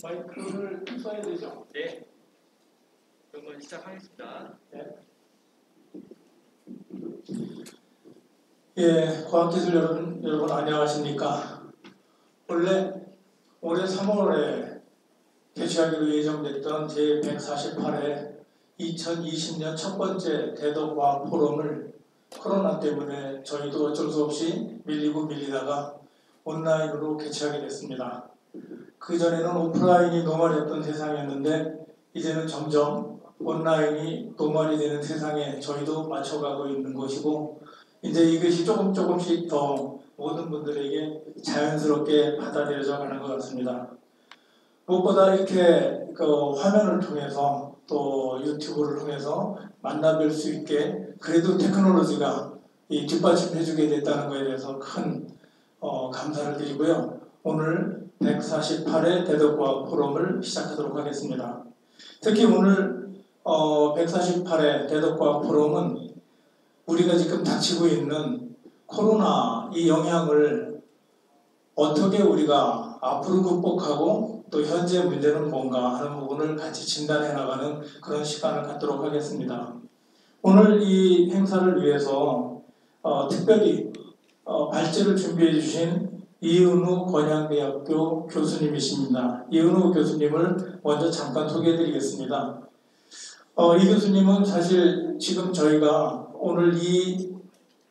마이크를 써야 되죠? 네. 그러면 시작하겠습니다. 네. 예, 과학기술 여러분 안녕하십니까? 원래 올해 3월에 개최하기로 예정됐던 제148회 2020년 첫 번째 대덕과학 포럼을 코로나 때문에 저희도 어쩔 수 없이 밀리다가 온라인으로 개최하게 됐습니다. 그전에는 오프라인이 노멀이었던 세상이었는데 이제는 점점 온라인이 노멀이 되는 세상에 저희도 맞춰가고 있는 것이고, 이제 이것이 조금씩 더 모든 분들에게 자연스럽게 받아들여져 가는 것 같습니다. 무엇보다 이렇게 화면을 통해서 또 유튜브를 통해서 만나뵐 수 있게 그래도 테크놀로지가 뒷받침해주게 됐다는 것에 대해서 큰 감사를 드리고요. 오늘 148회 대덕과학 포럼을 시작하도록 하겠습니다. 특히 오늘 148회 대덕과학 포럼은 우리가 지금 닥치고 있는 코로나 이 영향을 어떻게 우리가 앞으로 극복하고 또 현재 문제는 뭔가 하는 부분을 같이 진단해 나가는 그런 시간을 갖도록 하겠습니다. 오늘 이 행사를 위해서 특별히 발제를 준비해 주신 이은우 건양대학교 교수님이십니다. 이은우 교수님을 먼저 잠깐 소개해 드리겠습니다. 이 교수님은 사실 지금 저희가 오늘 이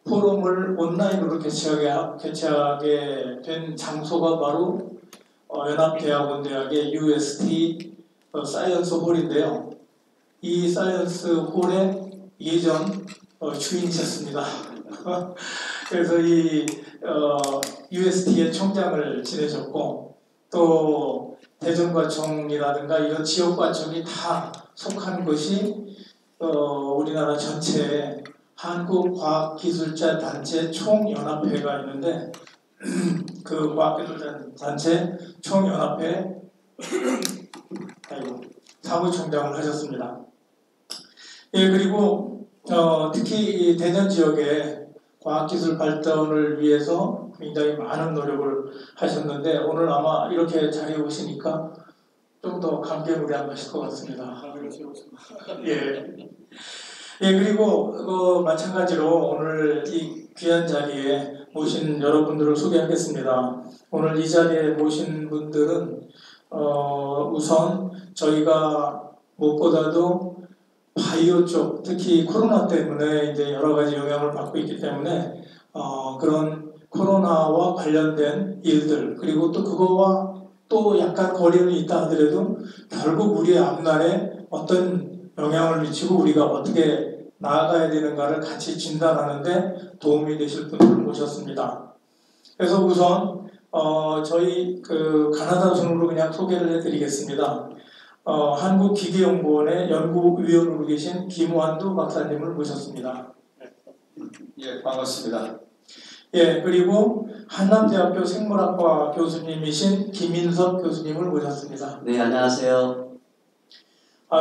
포럼을 온라인으로 개최하게 된 장소가 바로 연합대학원대학의 UST 사이언스 홀인데요. 이 사이언스 홀의 예전 주인이셨습니다. 그래서 이 UST의 총장을 지내셨고, 또 대전과청이라든가 이런 지역과청이 다 속한 것이 우리나라 전체에 한국과학기술자 단체 총연합회가 있는데 그 과학기술자 단체 총연합회 사무총장을 하셨습니다. 예, 그리고 특히 이 대전 지역의 과학기술 발전을 위해서 굉장히 많은 노력을 하셨는데 오늘 아마 이렇게 자리에 오시니까 좀 더 감개무량하실 것 같습니다. 예. 예, 그리고 마찬가지로 오늘 이 귀한 자리에 모신 여러분들을 소개하겠습니다. 오늘 이 자리에 모신 분들은 우선 저희가 무엇보다도 바이오 쪽, 특히 코로나 때문에 이제 여러 가지 영향을 받고 있기 때문에 그런 코로나와 관련된 일들, 그리고 또 그거와 또 약간 거리는 있다 하더라도 결국 우리의 앞날에 어떤 영향을 미치고 우리가 어떻게 나아가야 되는가를 같이 진단하는데 도움이 되실 분을 모셨습니다. 그래서 우선 저희 가나다 순으로 그냥 소개를 해드리겠습니다. 한국기계연구원의 연구위원으로 계신 김완두 박사님을 모셨습니다. 예, 반갑습니다. 예, 그리고 한남대학교 생물학과 교수님이신 김인석 교수님을 모셨습니다. 네, 안녕하세요.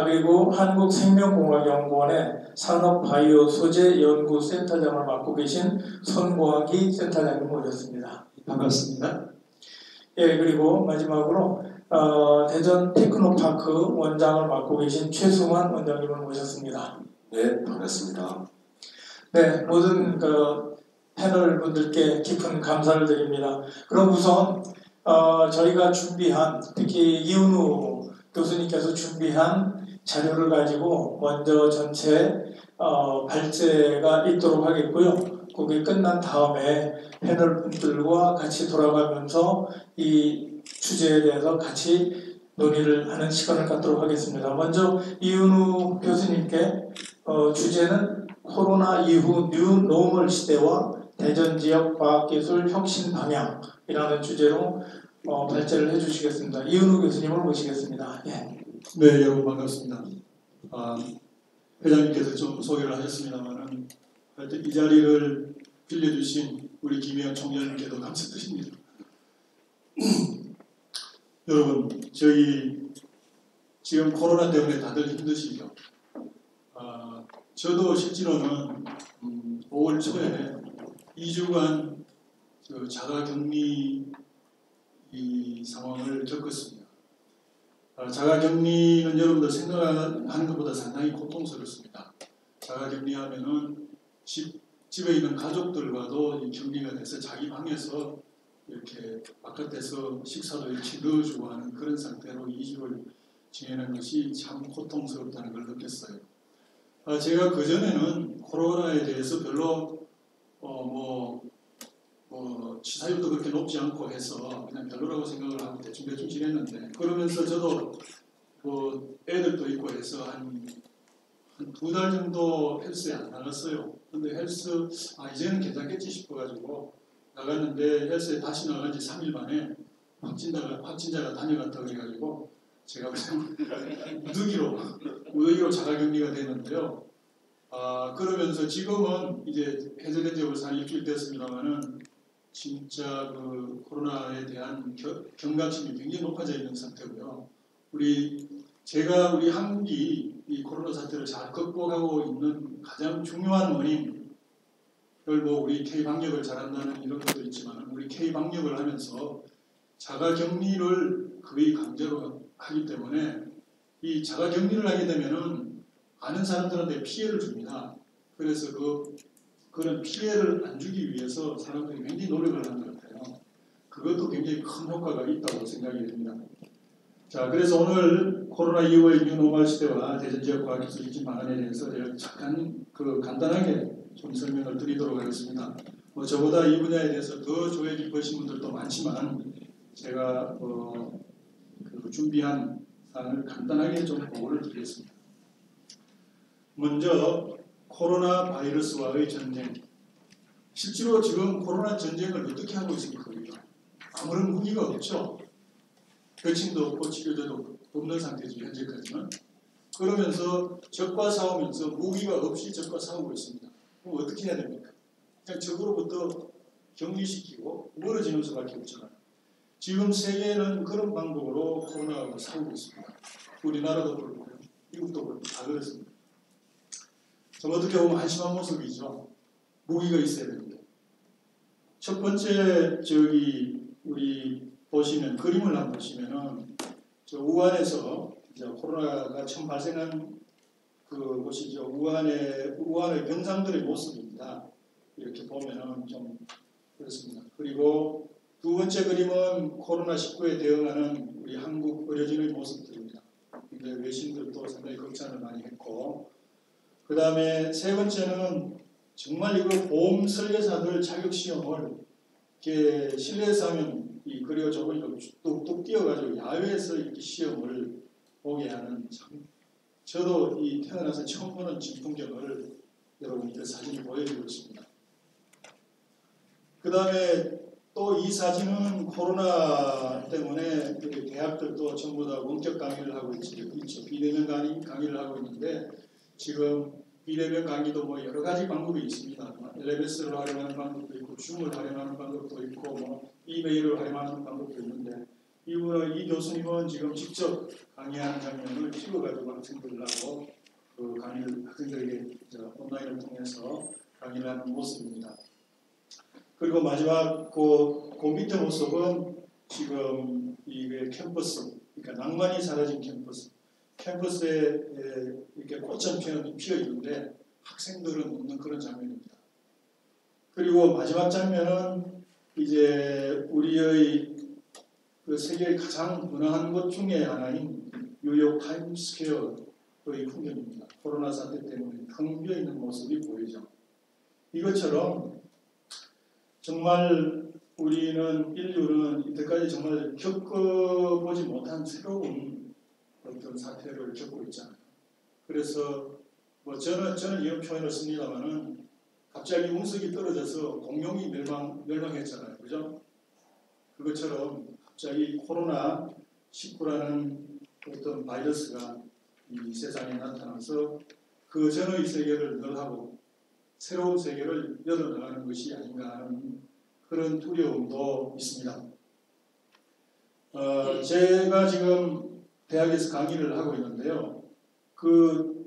그리고 한국생명공학연구원의 산업바이오 소재 연구센터장을 맡고 계신 손광희 센터장을 모셨습니다. 반갑습니다. 예, 그리고 마지막으로 대전 테크노파크 원장을 맡고 계신 최승환 원장님을 모셨습니다. 네, 반갑습니다. 네, 모든 패널 분들께 깊은 감사를 드립니다. 그럼 우선 저희가 준비한, 특히 이은우 교수님께서 준비한 자료를 가지고 먼저 전체 발제가 있도록 하겠고요. 그게 끝난 다음에 패널 분들과 같이 돌아가면서 이 주제에 대해서 같이 논의를 하는 시간을 갖도록 하겠습니다. 먼저 이은우 교수님께 주제는 코로나 이후 뉴 노멀 시대와 대전 지역 과학기술 혁신 방향이라는 주제로 발제를 해주시겠습니다. 이은우 교수님을 모시겠습니다. 예. 네, 여러분 반갑습니다. 회장님께서 좀 소개를 하셨습니다만은 하여튼 이 자리를 빌려주신 우리 김의원 총장님께도 감사드립니다. 여러분, 저희 지금 코로나 때문에 다들 힘드시죠? 저도 실제로는 5월 초에 2주간 자가격리 이 상황을 겪었습니다. 자가격리는 여러분들 생각하는 것보다 상당히 고통스럽습니다. 자가격리하면은 집에 있는 가족들과도 이 격리가 돼서 자기 방에서 이렇게 바깥에서 식사도 이렇게 넣어주고 하는 그런 상태로 2주를 지내는 것이 참 고통스럽다는 걸 느꼈어요. 제가 그전에는 코로나에 대해서 별로 치사율도 그렇게 높지 않고 해서 그냥 별로라고 생각을 하고 대충 지냈는데, 그러면서 저도 애들도 있고 해서 한 2달 정도 헬스에 안 나갔어요. 근데 헬스 이제는 괜찮겠지 싶어가지고 나갔는데, 헬스에 다시 나간 지 3일 만에 확진자가 다녀갔다 그래가지고 제가 그냥 무더기로 자가격리가 됐는데요. 그러면서 지금은 이제 해제된 지 벌써 한 일주일 됐습니다만은 진짜 그 코로나에 대한 경각심이 굉장히 높아져 있는 상태고요. 우리 한국이 이 코로나 사태를 잘 극복하고 있는 가장 중요한 원인을 우리 K-방역을 잘한다는 이런 것도 있지만, 우리 K-방역을 하면서 자가격리를 거의 강제로 하기 때문에, 이 자가격리를 하게 되면은 아는 사람들한테 피해를 줍니다. 그래서 그런 피해를 안 주기 위해서 사람들이 굉장히 노력을 하는 것 같아요. 그것도 굉장히 큰 효과가 있다고 생각이 됩니다. 자, 그래서 오늘 코로나 이후의 뉴노멀 시대와 대전지역 과학기술 입지 방안에 대해서 제가 잠깐 간단하게 좀 설명을 드리도록 하겠습니다. 저보다 이 분야에 대해서 더 조예 깊으신 분들도 많지만, 제가 준비한 사안을 간단하게 좀 보고를 드리겠습니다. 먼저 코로나 바이러스와의 전쟁. 실제로 지금 코로나 전쟁을 어떻게 하고 있습니까? 우리가 아무런 무기가 없죠. 백신도 없고 치료제도 없는 상태죠, 현재까지는. 그러면서 적과 싸우면서 무기가 없이 적과 싸우고 있습니다. 그럼 어떻게 해야 됩니까? 그냥 적으로부터 격리시키고 멀어지는 수밖에 없잖아요. 지금 세계는 그런 방법으로 코로나하고 싸우고 있습니다. 우리나라도 그렇고요, 미국도 그렇고 다 그렇습니다. 좀 어떻게 보면 한심한 모습이죠. 무기가 있어야 됩니다. 첫 번째 우리 보시면 그림을 한번 보시면은 우한에서 이제 코로나가 처음 발생한 곳이죠. 우한의 병상들의 모습입니다. 이렇게 보면은 좀 그렇습니다. 그리고 두 번째 그림은 코로나19에 대응하는 우리 한국 의료진의 모습들입니다. 근데 외신들도 상당히 걱정을 많이 했고, 그 다음에 세 번째는 정말 이거 보험 설계사들 자격 시험을 이렇게 실내에서 하면 그리고 조금 뚝뚝 뛰어가지고 야외에서 이렇게 시험을 보게 하는, 참 저도 태어나서 처음 보는 진풍경을 여러분께 사진을 보여드리고 있습니다. 그 다음에 또 이 사진은 코로나 때문에 대학들도 전부 다 원격 강의를 하고 있죠. 비대면 강의를 하고 있는데, 지금 비대면 강의도 여러 가지 방법이 있습니다. LMS를 활용하는 방법도 있고, 줌을 활용하는 방법도 있고, 이메일을 활용하는 방법도 있는데, 이 교수님은 지금 직접 강의하는 장면을 찍어가지고 학생들하고 학생들에게 온라인을 통해서 강의를 하는 모습입니다. 그리고 마지막 그 밑에 모습은 지금 이게 캠퍼스, 그러니까 낭만이 사라진 캠퍼스에 이렇게 꽃처럼 피어 있는데 학생들은 없는 그런 장면입니다. 그리고 마지막 장면은 이제 우리의 세계의 가장 번화한 곳 중에 하나인 뉴욕 타임스퀘어의 풍경입니다. 코로나 사태 때문에 텅 비어 있는 모습이 보이죠. 이것처럼 정말 인류는 이때까지 정말 겪어보지 못한 새로운 어떤 사태를 겪고 있잖아요. 그래서 저는 이런 표현을 씁니다만은, 갑자기 운석이 떨어져서 공룡이 멸망했잖아요. 그죠? 그것처럼 갑자기 코로나19라는 어떤 바이러스가 이 세상에 나타나서 그 전의 세계를 멸하고 새로운 세계를 열어나가는 것이 아닌가 하는 그런 두려움도 있습니다. 제가 지금 대학에서 강의를 하고 있는데요. 그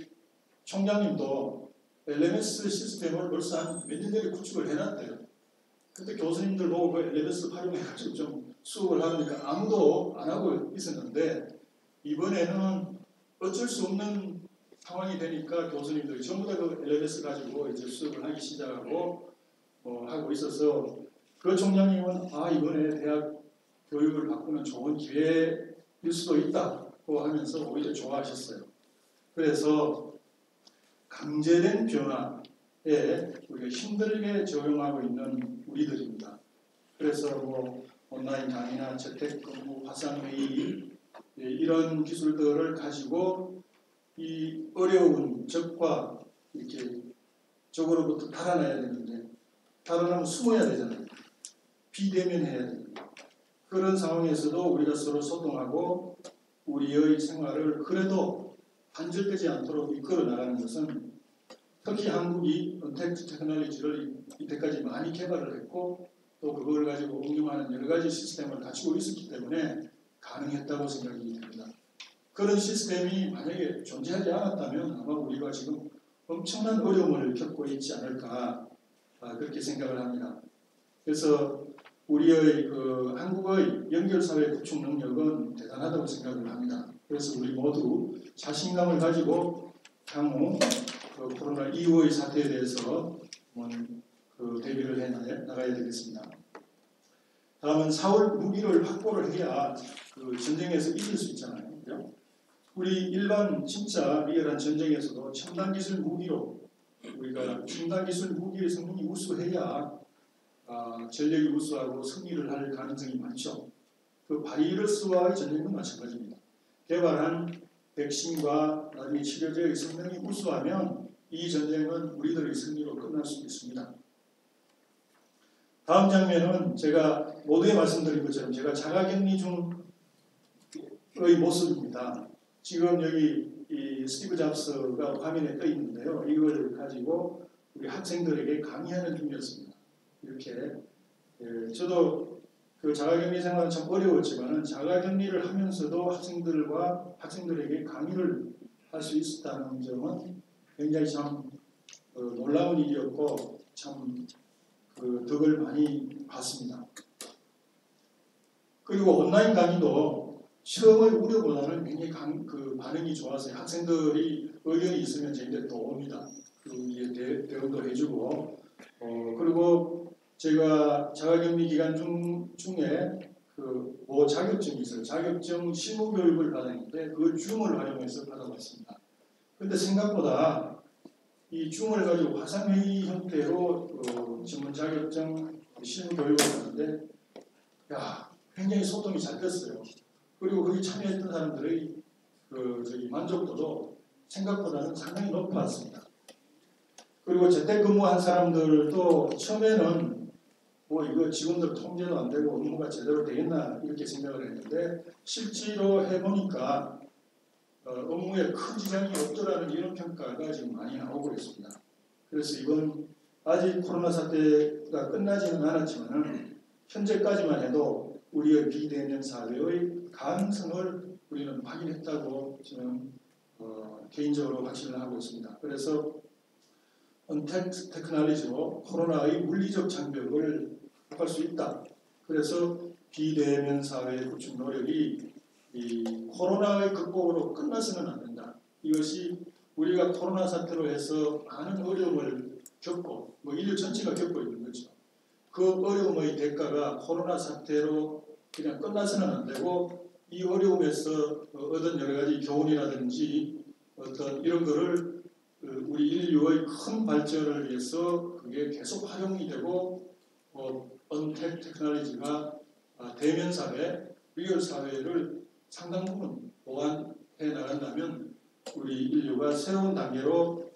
총장님도 LMS 시스템을 벌써 한 몇 년 전에 구축을 해놨대요. 근데 교수님들 보고 그 LMS 활용해가지고 좀 수업을 하니까 아무도 안 하고 있었는데 이번에는 어쩔 수 없는 상황이 되니까 교수님들이 전부 다 그 LMS 가지고 이제 수업을 하기 시작하고 하고 있어서 그 총장님은 이번에 대학 교육을 바꾸는 좋은 기회일 수도 있다고 하면서 오히려 좋아하셨어요. 그래서 강제된 변화에 우리가 힘들게 적용하고 있는 우리들입니다. 그래서 온라인 강의나 재택근무, 화상회의 이런 기술들을 가지고 이 어려운 적과 이렇게 적으로부터 달아나야 되는데 달아나면 숨어야 되잖아요. 비대면해야 됩니다. 그런 상황에서도 우리가 서로 소통하고 우리의 생활을 그래도 단절되지 않도록 이끌어 나가는 것은 특히 한국이 언택트 테크놀로지를 이때까지 많이 개발을 했고 또 그걸 가지고 응용하는 여러 가지 시스템을 갖추고 있었기 때문에 가능했다고 생각이 됩니다. 그런 시스템이 만약에 존재하지 않았다면 아마 우리가 지금 엄청난 어려움을 겪고 있지 않을까 그렇게 생각을 합니다. 그래서 우리의 한국의 연결사회 구축 능력은 대단하다고 생각을 합니다. 그래서 우리 모두 자신감을 가지고 향후 코로나 이후의 사태에 대해서 대비를 해 나가야 되겠습니다. 다음은 사월 무기를 확보를 해야 전쟁에서 이길 수 있잖아요. 그죠? 우리 일반 진짜 리얼한 전쟁에서도 첨단 기술 무기로 우리가 첨단 기술 무기의 성능이 우수해야 전력이 우수하고 승리를 할 가능성이 많죠. 그 바이러스와의 전쟁도 마찬가지입니다. 개발한 백신과 나중에 치료제의 성능이 우수하면 이 전쟁은 우리들의 승리로 끝날 수 있습니다. 다음 장면은 제가 모두에 말씀드린 것처럼 제가 자가격리 중의 모습입니다. 지금 여기 이 스티브 잡스가 화면에 떠 있는데요. 이걸 가지고 우리 학생들에게 강의하는 중이었습니다. 이렇게 저도 그 자가격리 생활은 참 어려웠지만은 자가격리를 하면서도 학생들에게 강의를 할 수 있었다는 점은 굉장히 참 놀라운 일이었고 참 덕을 많이 봤습니다. 그리고 온라인 강의도 처음의 우려보다는 굉장히 반응이 좋아서 학생들이 의견이 있으면 저희한테 또 옵니다. 대응도 해주고 그리고 제가 자가격리 기간 중에 자격증이 있어요. 자격증 실무 교육을 받았는데 그 줌을 활용해서 받아봤습니다. 근데 생각보다 이 줌을 가지고 화상회의 형태로 전문 자격증 실무 교육을 받았는데 굉장히 소통이 잘 됐어요. 그리고 거기 참여했던 사람들의 만족도도 생각보다는 상당히 높았습니다. 그리고 재택근무한 사람들도 처음에는 이거 직원들 통제도 안 되고 업무가 제대로 되겠나 이렇게 생각을 했는데 실제로 해보니까 업무에 큰 지장이 없더라는 이런 평가가 지금 많이 나오고 있습니다. 그래서 이번 아직 코로나 사태가 끝나지는 않았지만 현재까지만 해도 우리의 비대면 사회의 가능성을 우리는 확인했다고 저는 개인적으로 확신을 하고 있습니다. 그래서 언택트 테크놀로지로 코로나의 물리적 장벽을 할 수 있다. 그래서 비대면 사회 구축 노력이 이 코로나의 극복으로 끝나서는 안 된다. 이것이 우리가 코로나 사태로 해서 많은 어려움을 겪고 인류 전체가 겪고 있는 거죠. 그 어려움의 대가가 코로나 사태로 그냥 끝나서는 안 되고 이 어려움에서 얻은 여러 가지 교훈이라든지 어떤 이런 거를 우리 인류의 큰 발전을 위해서 그게 계속 활용이 되고 언택트 테크놀로지가 대면 사회, 리얼 사회를 상당 부분 보완해 나간다면 우리 인류가 새로운 단계로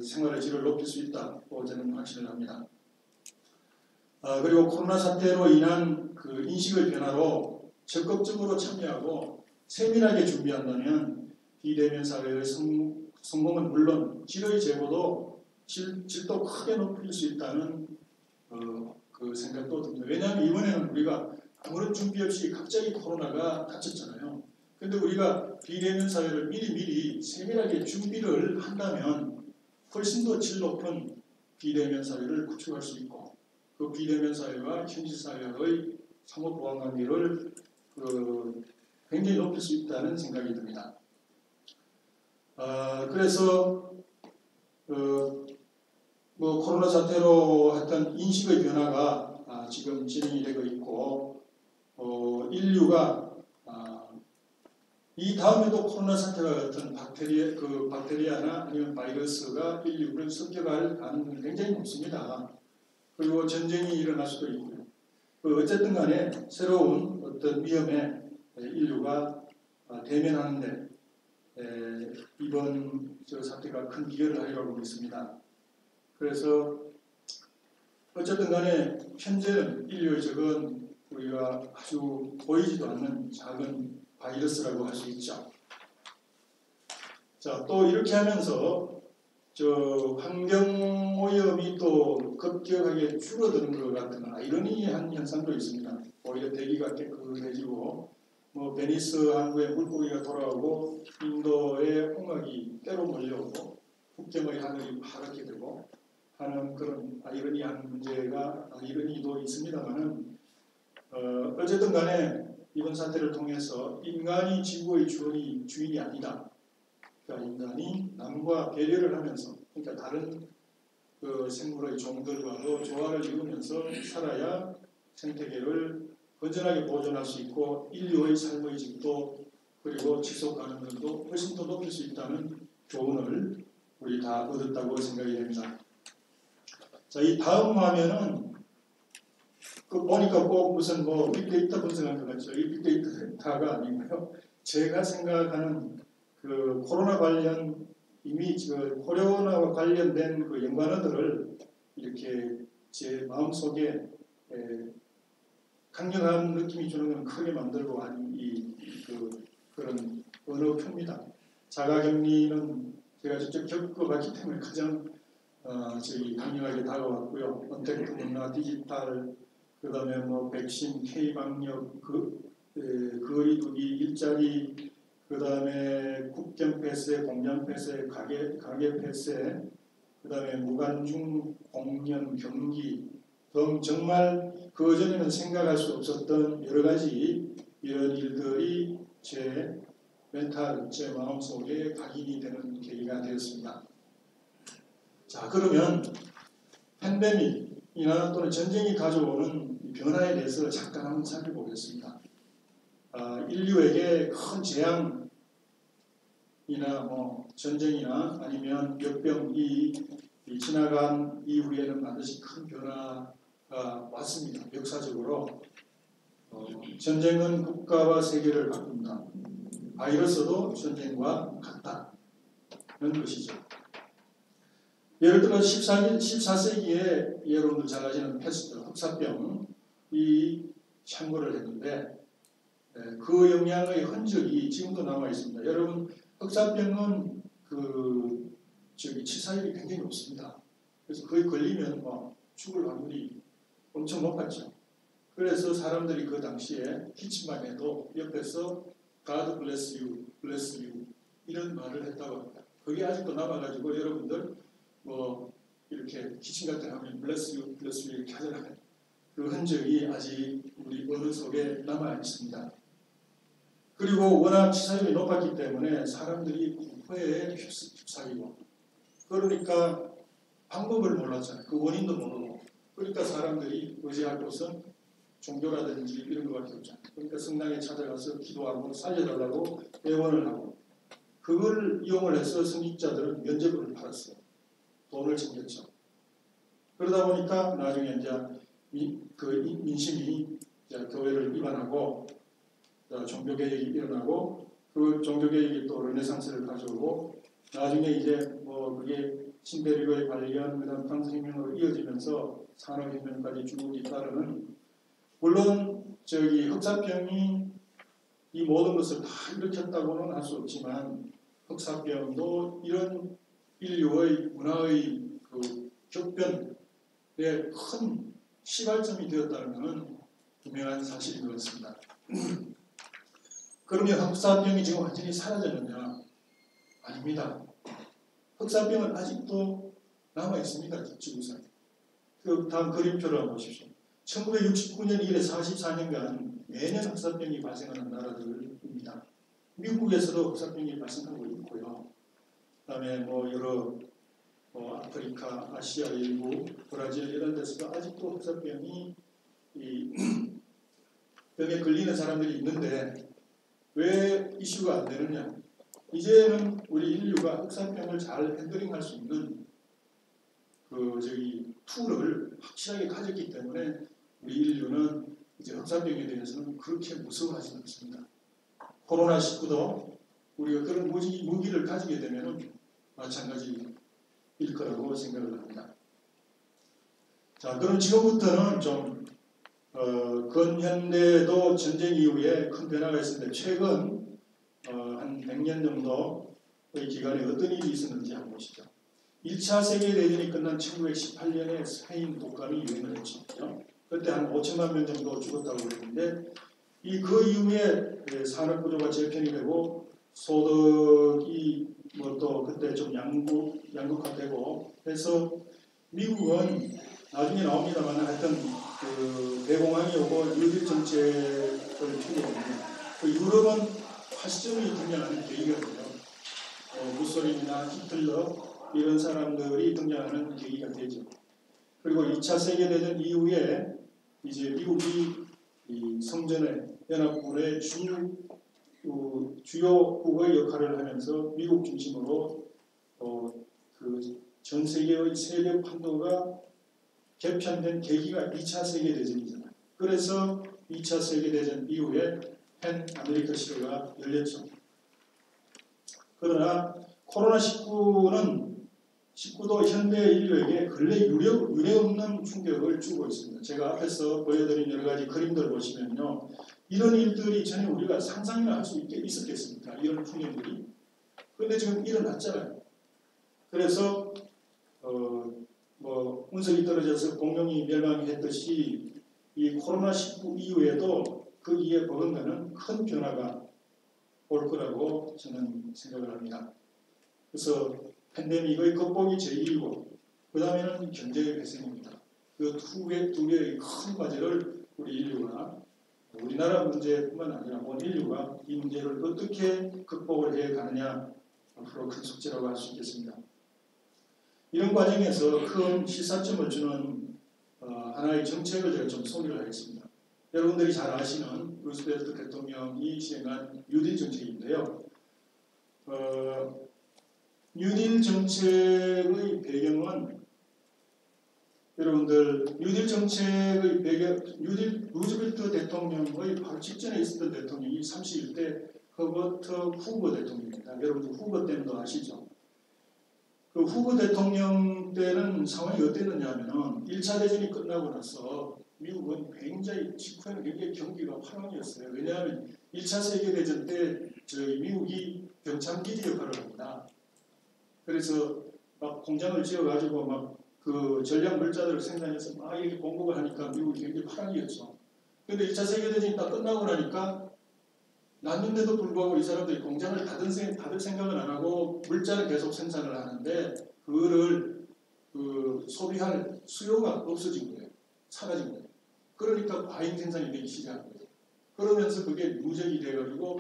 생활의 질을 높일 수 있다고 저는 확신을 합니다. 그리고 코로나 사태로 인한 인식의 변화로 적극적으로 참여하고 세밀하게 준비한다면 비대면 사회의 성공은 물론 질의 제고도 질도 크게 높일 수 있다는 생각도 듭니다. 왜냐하면 이번에는 우리가 아무런 준비 없이 갑자기 코로나가 닥쳤잖아요. 그런데 우리가 비대면 사회를 미리 세밀하게 준비를 한다면 훨씬 더 질 높은 비대면 사회를 구축할 수 있고 그 비대면 사회와 현실 사회의 상호 보완 관계를 굉장히 높일 수 있다는 생각이 듭니다. 그래서 코로나 사태로 했던 인식의 변화가 지금 진행이 되고 있고 인류가 이 다음에도 코로나 사태와 같은 박테리아나 아니면 바이러스가 인류를 습격할 가능성이 굉장히 높습니다. 그리고 전쟁이 일어날 수도 있고요. 어쨌든 간에 새로운 어떤 위험에 인류가 대면하는데 이번 사태가 큰 기여를 하리라고 믿습니다. 그래서 어쨌든 간에 현재는 인류의 적은 우리가 아주 보이지도 않는 작은 바이러스라고 할 수 있죠. 자, 또 이렇게 하면서 환경오염이 또 급격하게 줄어드는 것 같은 아이러니한 현상도 있습니다. 오히려 대기가 깨끗해지고 베니스 항구에 물고기가 돌아오고 인도의 홍학이 때로 몰려오고 북경의 하늘이 파랗게 되고 하는 그런 아이러니한 아이러니도 있습니다만은 어쨌든 간에 이번 사태를 통해서 인간이 지구의 주인이 아니다. 그러니까 인간이 남과 배려를 하면서 그러니까 다른 생물의 종들과도 조화를 이루면서 살아야 생태계를 건전하게 보존할 수 있고 인류의 삶의 질도 그리고 지속 가능성도 훨씬 더 높일 수 있다는 교훈을 우리 다 얻었다고 생각이 됩니다. 자, 이 다음 화면은 보니까 꼭 무슨 빅데이터 분석한 것 같죠. 이 빅데이터가 아니고요. 제가 생각하는 코로나 관련 이미 코로나와 관련된 연관어들을 이렇게 제 마음속에 강력한 느낌이 주는 건 크게 만들고 한 그런 언어표입니다. 자가격리는 제가 직접 겪어봤기 때문에 가장 강력하게 다가왔고요. 언택트 문화, 디지털, 그 다음에 백신, K방역, 거리두기, 일자리, 그 다음에 국경 폐쇄, 공장 폐쇄, 가게 폐쇄, 그 다음에 무관중 공연, 경기 등 정말 그전에는 생각할 수 없었던 여러 가지 이런 일들이 제 멘탈, 제 마음속에 각인이 되는 계기가 되었습니다. 자, 그러면 팬데믹이나 또는 전쟁이 가져오는 변화에 대해서 잠깐 한번 살펴보겠습니다. 인류에게 큰 재앙이나 전쟁이나 아니면 역병이 지나간 이후에는 반드시 큰 변화가 왔습니다. 역사적으로 전쟁은 국가와 세계를 바꾼다. 바이러스도 전쟁과 같다는 것이죠. 예를 들어 14세기에 여러분들 잘 아시는 패스트, 흑사병이 창궐을 했는데 그 영향의 흔적이 지금도 남아 있습니다. 여러분 흑사병은 치사율이 굉장히 높습니다. 그래서 거의 걸리면 죽을 확률이 엄청 높았죠. 그래서 사람들이 그 당시에 기침만 해도 옆에서 God bless you, bless you 이런 말을 했다고 합니다. 그게 아직도 남아가지고 여러분들 이렇게 기침 같은 거 하면 bless you, bless you 이렇게 하잖아요. 그 흔적이 아직 우리 언어 속에 남아 있습니다. 그리고 워낙 치사율이 높았기 때문에 사람들이 공포에 휩싸이고 그러니까 방법을 몰랐잖아요. 그 원인도 모르고 그러니까 사람들이 의지할 곳은 종교라든지 이런 것밖에 없잖아요. 그러니까 성당에 찾아가서 기도하고 살려달라고 애원을 하고 그걸 이용을 해서 성직자들은 면죄부를 팔았어요. 돈을 챙겼죠. 그러다 보니까 나중에 이제 민심이 교회를 위반하고 종교개혁이 일어나고 그 종교개혁이 또 르네상스를 가져오고 나중에 이제 그게 신대륙의 발견 그다음 프랑스혁명으로 이어지면서 산업혁명까지 쭉 잇따르는 물론 흑사병이 이 모든 것을 다 일으켰다고는 할 수 없지만 흑사병도 이런 인류의 문화의 격변에 큰 시발점이 되었다는 것은 분명한 사실인 것 같습니다. 그러면 흑사병이 지금 완전히 사라졌느냐? 아닙니다. 흑사병은 아직도 남아 있습니다. 지구상에. 그 다음 그림표를 한번 보십시오. 1969년 이래 44년간 매년 흑사병이 발생하는 나라들입니다. 미국에서도 흑사병이 발생하고 있고요. 그다음에 뭐 여러 아프리카, 아시아 일부, 브라질 이런 데서도 아직도 흑사병이 이 병에 걸리는 사람들이 있는데 왜 이슈가 안 되느냐? 이제는 우리 인류가 흑사병을 잘 핸들링할 수 있는 툴을 확실하게 가졌기 때문에 우리 인류는 이제 흑사병에 대해서는 그렇게 무서워하지 않습니다. 코로나19도 우리가 그런 무기를 가지게 되면 마찬가지일 거라고 생각을 합니다. 자, 그럼 지금부터는 좀 근현대도 전쟁 이후에 큰 변화가 있었는데 최근 한 100년 정도의 기간에 어떤 일이 있었는지 한번 보시죠. 1차 세계대전이 끝난 1918년에 스페인 독감이 유행을 했죠. 그때 한 5천만 명 정도 죽었다고 그러는데 그 이후에 산업 구조가 재편이 되고 소득이 뭐 또 그때 좀 양극화되고 해서 미국은 나중에 나옵니다만 하여튼 대공황이 오고 뉴딜 정책을 피게 됩니다. 유럽은 파시즘이 등장하는 계기가 돼요. 무솔리니나 히틀러 이런 사람들이 등장하는 계기가 되죠. 그리고 2차 세계대전 이후에 이제 미국이 이 성전의 연합군의 주요 국의 역할을 하면서 미국 중심으로 전 세계의 세력 판도가 개편된 계기가 2차 세계대전이잖아요. 그래서 2차 세계대전 이후에 팬 아메리카 시대가 열렸죠. 그러나 코로나19도 현대 인류에게 근래 유례없는 충격을 주고 있습니다. 제가 앞에서 보여드린 여러 가지 그림들 보시면요. 이런 일들이 전에 우리가 상상이나 할 수 있었겠습니까? 이런 충격들이. 그런데 지금 일어났잖아요. 그래서 운석이 떨어져서 공룡이 멸망했듯이 이 코로나19 이후에도 거기에 버금가는 큰 변화가 올 거라고 저는 생각을 합니다. 그래서 팬데믹의 극복이 제1이고 그 다음에는 경제의 회생입니다. 그 두 개의 큰 과제를 우리 인류가 우리나라 문제뿐만 아니라 온 인류가 이 문제를 어떻게 극복을 해가느냐 앞으로 큰 숙제라고 할 수 있겠습니다. 이런 과정에서 큰 시사점을 주는 하나의 정책을 제가 좀 소개를 하겠습니다. 여러분들이 잘 아시는 루스벨트 대통령이 시행한 뉴딜 정책인데요. 뉴딜 정책의 배경은 여러분들 루즈벨트 대통령의 바로 직전에 있었던 대통령이 31대 허버트 후보 대통령입니다. 여러분들 후보 때문에 아시죠? 그 후보 대통령 때는 상황이 어땠느냐 하면은 1차 대전이 끝나고 나서 미국은 직후에는 굉장히 경기가 화랑이었어요. 왜냐하면 1차 세계대전 때 미국이 병참기지 역할을 합니다. 그래서 막 공장을 지어가지고 막 그 전략 물자들을 생산해서 막 이렇게 공급을 하니까 미국이 굉장히 화랑이었죠. 그런데 1차 세계대전이 딱 끝나고 나니까 났는데도 불구하고 이 사람들이 공장을 닫을 생각은 안 하고 물자를 계속 생산을 하는데 그거를 소비할 수요가 없어진 거예요. 사라진 거예요. 그러니까 과잉 생산이 되기 시작한 거예요. 그러면서 그게 누적이 돼가지고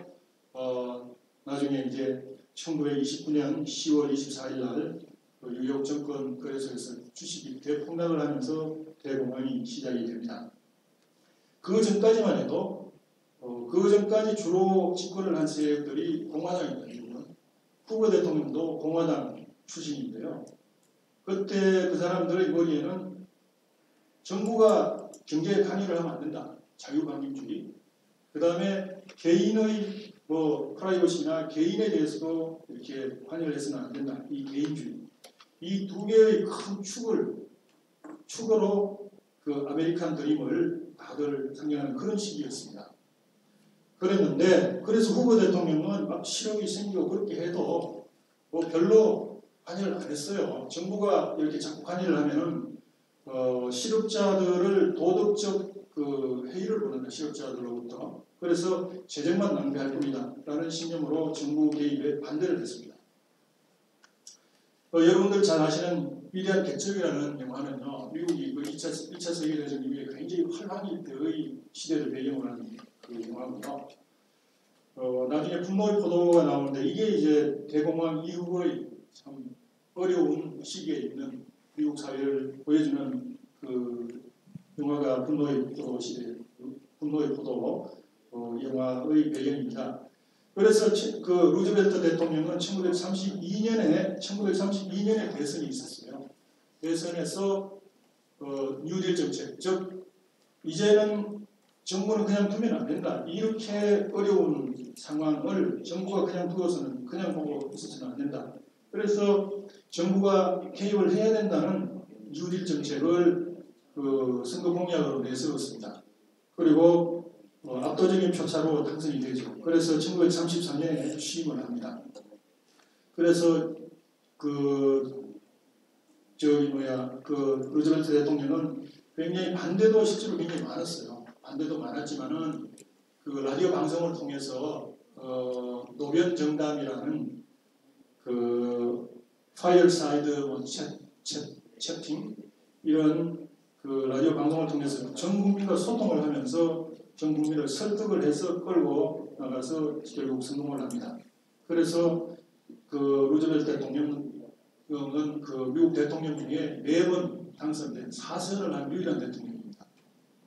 나중에 이제 1929년 10월 24일 날 뉴욕 정권 거래소에서 주식이 대폭락을 하면서 대공황이 시작이 됩니다. 그 전까지만 해도 그 전까지 주로 집권을 한 세력들이 공화당입니다. 후보 대통령도 공화당 출신인데요. 그때 그 사람들의 머리에는 정부가 경제에 관여를 하면 안 된다. 자유방임주의. 그 다음에 개인의 프라이버시나 개인에 대해서도 이렇게 관여를 해서는 안 된다. 이 개인주의. 이 두 개의 큰 축으로 그 아메리칸 드림을 다들 상정하는 그런 시기였습니다. 그랬는데 그래서 후보 대통령은 막 실업이 생기고 그렇게 해도 별로 관여를 안 했어요. 정부가 이렇게 자꾸 관여를 하면은 실업자들을 도덕적 회의를 보낸다. 실업자들로부터. 그래서 재정만 낭비할 뿐이다. 라는 신념으로 정부 개입에 반대를 했습니다. 여러분들 잘 아시는 위대한 개척이라는 영화는요, 미국이 그 2차 세계대전 이후에 굉장히 활황일 때의 시대를 배경으로 하는 그 영화고요. 나중에 분노의 포도가 나오는데 이게 이제 대공황 이후의 참 어려운 시기에 있는 미국 사회를 보여주는 그 영화가 분노의 포도 시대, 분노의 포도 영화의 배경입니다. 그래서 그 루즈벨트 대통령은 1932년에 대선이 있었어요. 대선에서 뉴딜 정책, 즉 이제는 정부는 그냥 두면 안 된다. 이렇게 어려운 상황을 정부가 그냥 두어서는 그냥 보고 있어서는 안 된다. 그래서 정부가 개입을 해야 된다는 뉴딜 정책을 그 선거 공약으로 내세웠습니다. 그리고 압도적인 표차로 당선이 되죠. 그래서 1933년에 취임을 합니다. 그래서 그 루즈벨트 대통령은 굉장히 반대도 실제로 굉장히 많았어요. 반대도 많았지만은 그 라디오 방송을 통해서 노변 정담이라는 그 파이어사이드 채팅 이런 그 라디오 방송을 통해서 전 국민과 소통을 하면서 전 국민을 설득을 해서 끌고 나가서 결국 성공을 합니다. 그래서 그 루즈벨트 대통령은 그 미국 대통령 중에 4번 당선된 4선을 한 유일한 대통령입니다.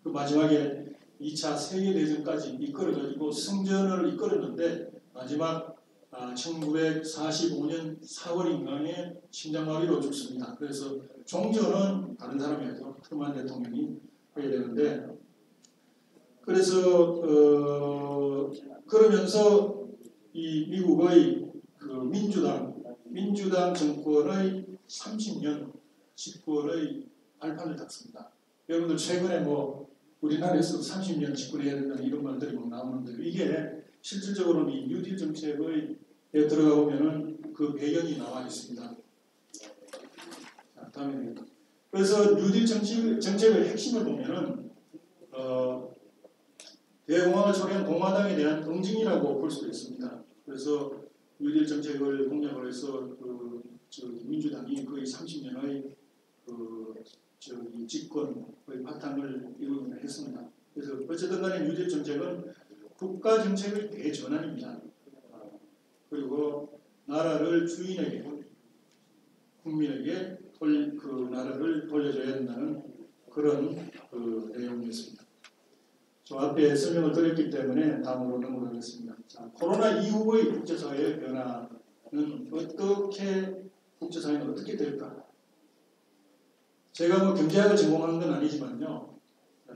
그 마지막에 2차 세계대전까지 이끌어가지고 승전을 이끌었는데 마지막 1945년 4월인가에 심장마비로 죽습니다. 그래서 종전은 다른 사람이 하죠. 트루먼 대통령이 하게 되는데 그래서 그러면서 이 미국의 그 민주당 정권의 30년 집권의 발판을 닦습니다. 여러분들 최근에 우리나라에서 30년 집권해야 된다는 이런 말들이 나오는데 이게 실질적으로는 이 뉴딜 정책에 들어가 보면은 그 배경이 나와 있습니다. 자, 다음에 그래서 뉴딜 정책의 핵심을 보면은 대공황을 초래한 공화당에 대한 응징이라고 볼 수가 있습니다. 그래서 뉴딜 정책을 공약을 해서 민주당이 거의 30년의 집권의 바탕을 이루긴 했습니다. 그래서 어쨌든 간에 뉴딜 정책은 국가 정책의 대전환입니다. 그리고 나라를 주인에게, 국민에게 그 나라를 돌려줘야 된다는 그런 내용이었습니다. 저 앞에 설명을 드렸기 때문에 다음으로 넘어가겠습니다. 자, 코로나 이후의 국제사회의 변화는 국제사회는 어떻게 될까? 제가 경제학을 전공한 건 아니지만요.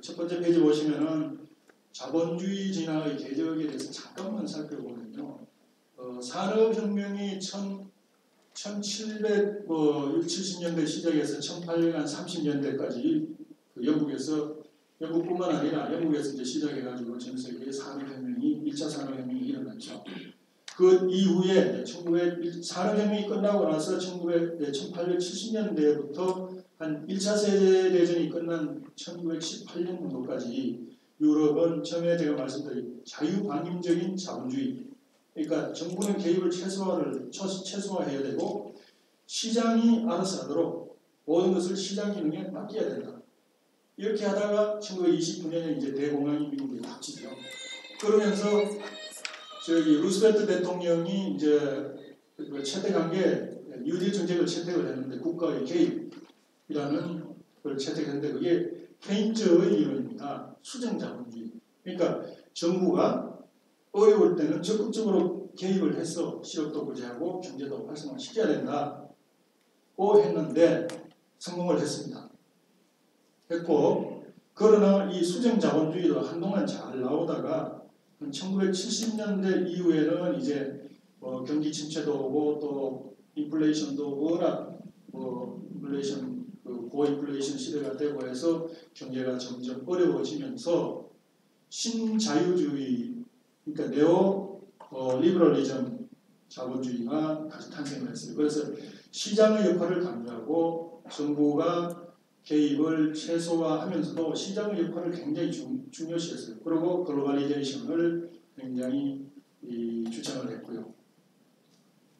첫 번째 페이지 보시면은 자본주의 진화의 궤적에 대해서 잠깐만 살펴보면요. 산업혁명이 1770년대 시작해서 1830년대까지 영국뿐만 아니라 영국에서 이제 시작해가지고 전 세계의 산업혁명이 1차 산업혁명이 일어났죠. 그 이후에 산업혁명이 끝나고 나서 1870년대부터 한 1차 세계대전이 끝난 1918년도까지 유럽은 처음에 제가 말씀드린 자유방임적인 자본주의, 그러니까 정부는 개입을 최소화해야 되고 시장이 알아서 하도록 모든 것을 시장 기능에 맡겨야 된다. 이렇게 하다가 1929년에 이제 대공황이 미국에 닥치죠. 그러면서 루스벨트 대통령이 이제 채택한 게 뉴딜 정책을 채택을 했는데 국가의 개입이라는 걸 채택했는데 그게 케인즈의 이론입니다. 수정자본주의. 그러니까 정부가 어려울 때는 적극적으로 개입을 해서 실업도 구제하고 경제도 활성화시켜야 된다고 했는데 성공을 했습니다. 했고 그러나 이 수정자본주의도 한동안 잘 나오다가 1970년대 이후에는 이제 경기 침체도 오고 또 인플레이션도 워낙 고인플레이션 시대가 되고 해서 경제가 점점 어려워지면서 신자유주의, 그러니까 리버럴리즘 자본주의가 다시 탄생을 했어요. 그래서 시장의 역할을 강조하고 정부가 개입을 최소화하면서도 시장의 역할을 굉장히 중요시했어요. 그리고 글로벌리제이션을 굉장히 주창을 했고요.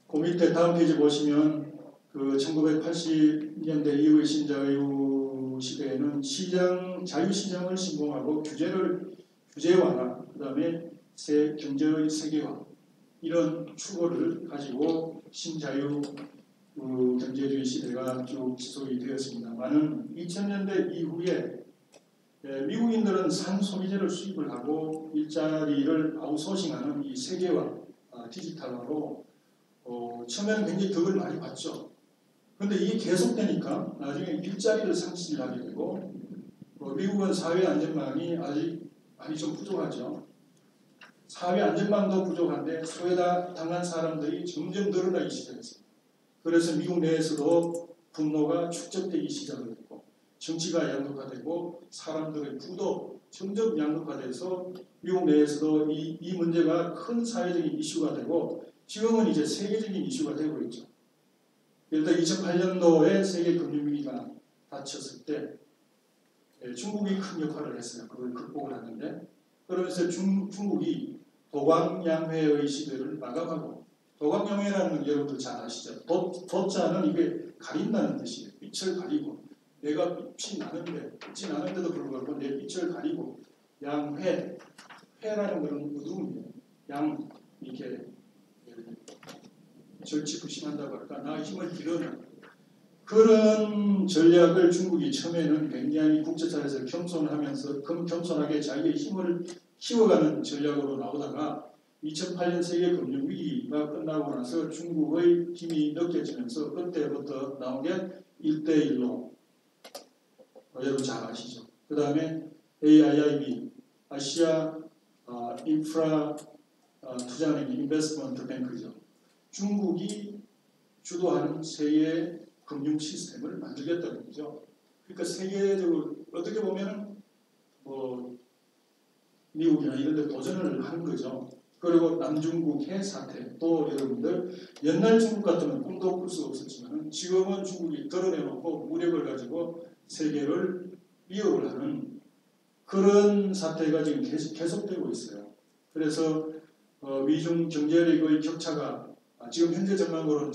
그 밑에 다음 페이지 보시면 그 1980년대 이후의 신자유 시대에는 자유시장을 신봉하고 규제 완화, 그 다음에 경제의 세계화 이런 추구를 가지고 신자유 경제주의 시대가 쭉 지속이 되었습니다만은 2000년대 이후에 미국인들은 산소비재를 수입을 하고 일자리를 아웃소싱하는 이 세계화, 디지털화로 처음에는 굉장히 덕을 많이 봤죠. 그런데 이게 계속되니까 나중에 일자리를 상실하게 되고 미국은 사회 안전망이 아직 많이 좀 부족하죠. 사회 안전망도 부족한데 소외다 당한 사람들이 점점 늘어나기 시작했습니다. 그래서 미국 내에서도 분노가 축적되기 시작을 했고 정치가 양극화되고 사람들의 부도 점점 양극화돼서 미국 내에서도 이 문제가 큰 사회적인 이슈가 되고 지금은 이제 세계적인 이슈가 되고 있죠. 예를 들어 2008년도에 세계 금융위기가 닥쳤을 때 중국이 큰 역할을 했어요. 그걸 극복을 하는데 그러면서 중국이 도광양회의 시대를 마감하고 도광양회라는 건 여러분들 잘 아시죠? 도자는 이게 가린다는 뜻이에요. 빛을 가리고 내가 빛이 나는데도 불구하고 내 빛을 가리고 양회, 회라는 것은 어두움이에요. 양 이렇게 절치부심한다고 할까 나 힘을 기르는 그런 전략을 중국이 처음에는 굉장히 국제사회에서 겸손하게 자기의 힘을 키워가는 전략으로 나오다가 2008년 세계 금융위기가 끝나고 나서 중국의 힘이 느껴지면서 그때부터 나온 게 1대1로 여러분 잘 아시죠. 그 다음에 AIIB 아시아 인프라 투자은행 인베스트먼트 뱅크죠. 중국이 주도하는 세계 금융 시스템을 만들겠다는 거죠. 그러니까 세계적으로 어떻게 보면 미국이나 이런 데 도전을 하는 거죠. 그리고 남중국해 사태 또 여러분들 옛날 중국 같으면 꿈도 꿀 수 없었지만 지금은 중국이 드러내놓고 무력을 가지고 세계를 위협을 하는 그런 사태가 지금 계속되고 있어요. 그래서 미중 경제력의 격차가 지금 현재 전망으로는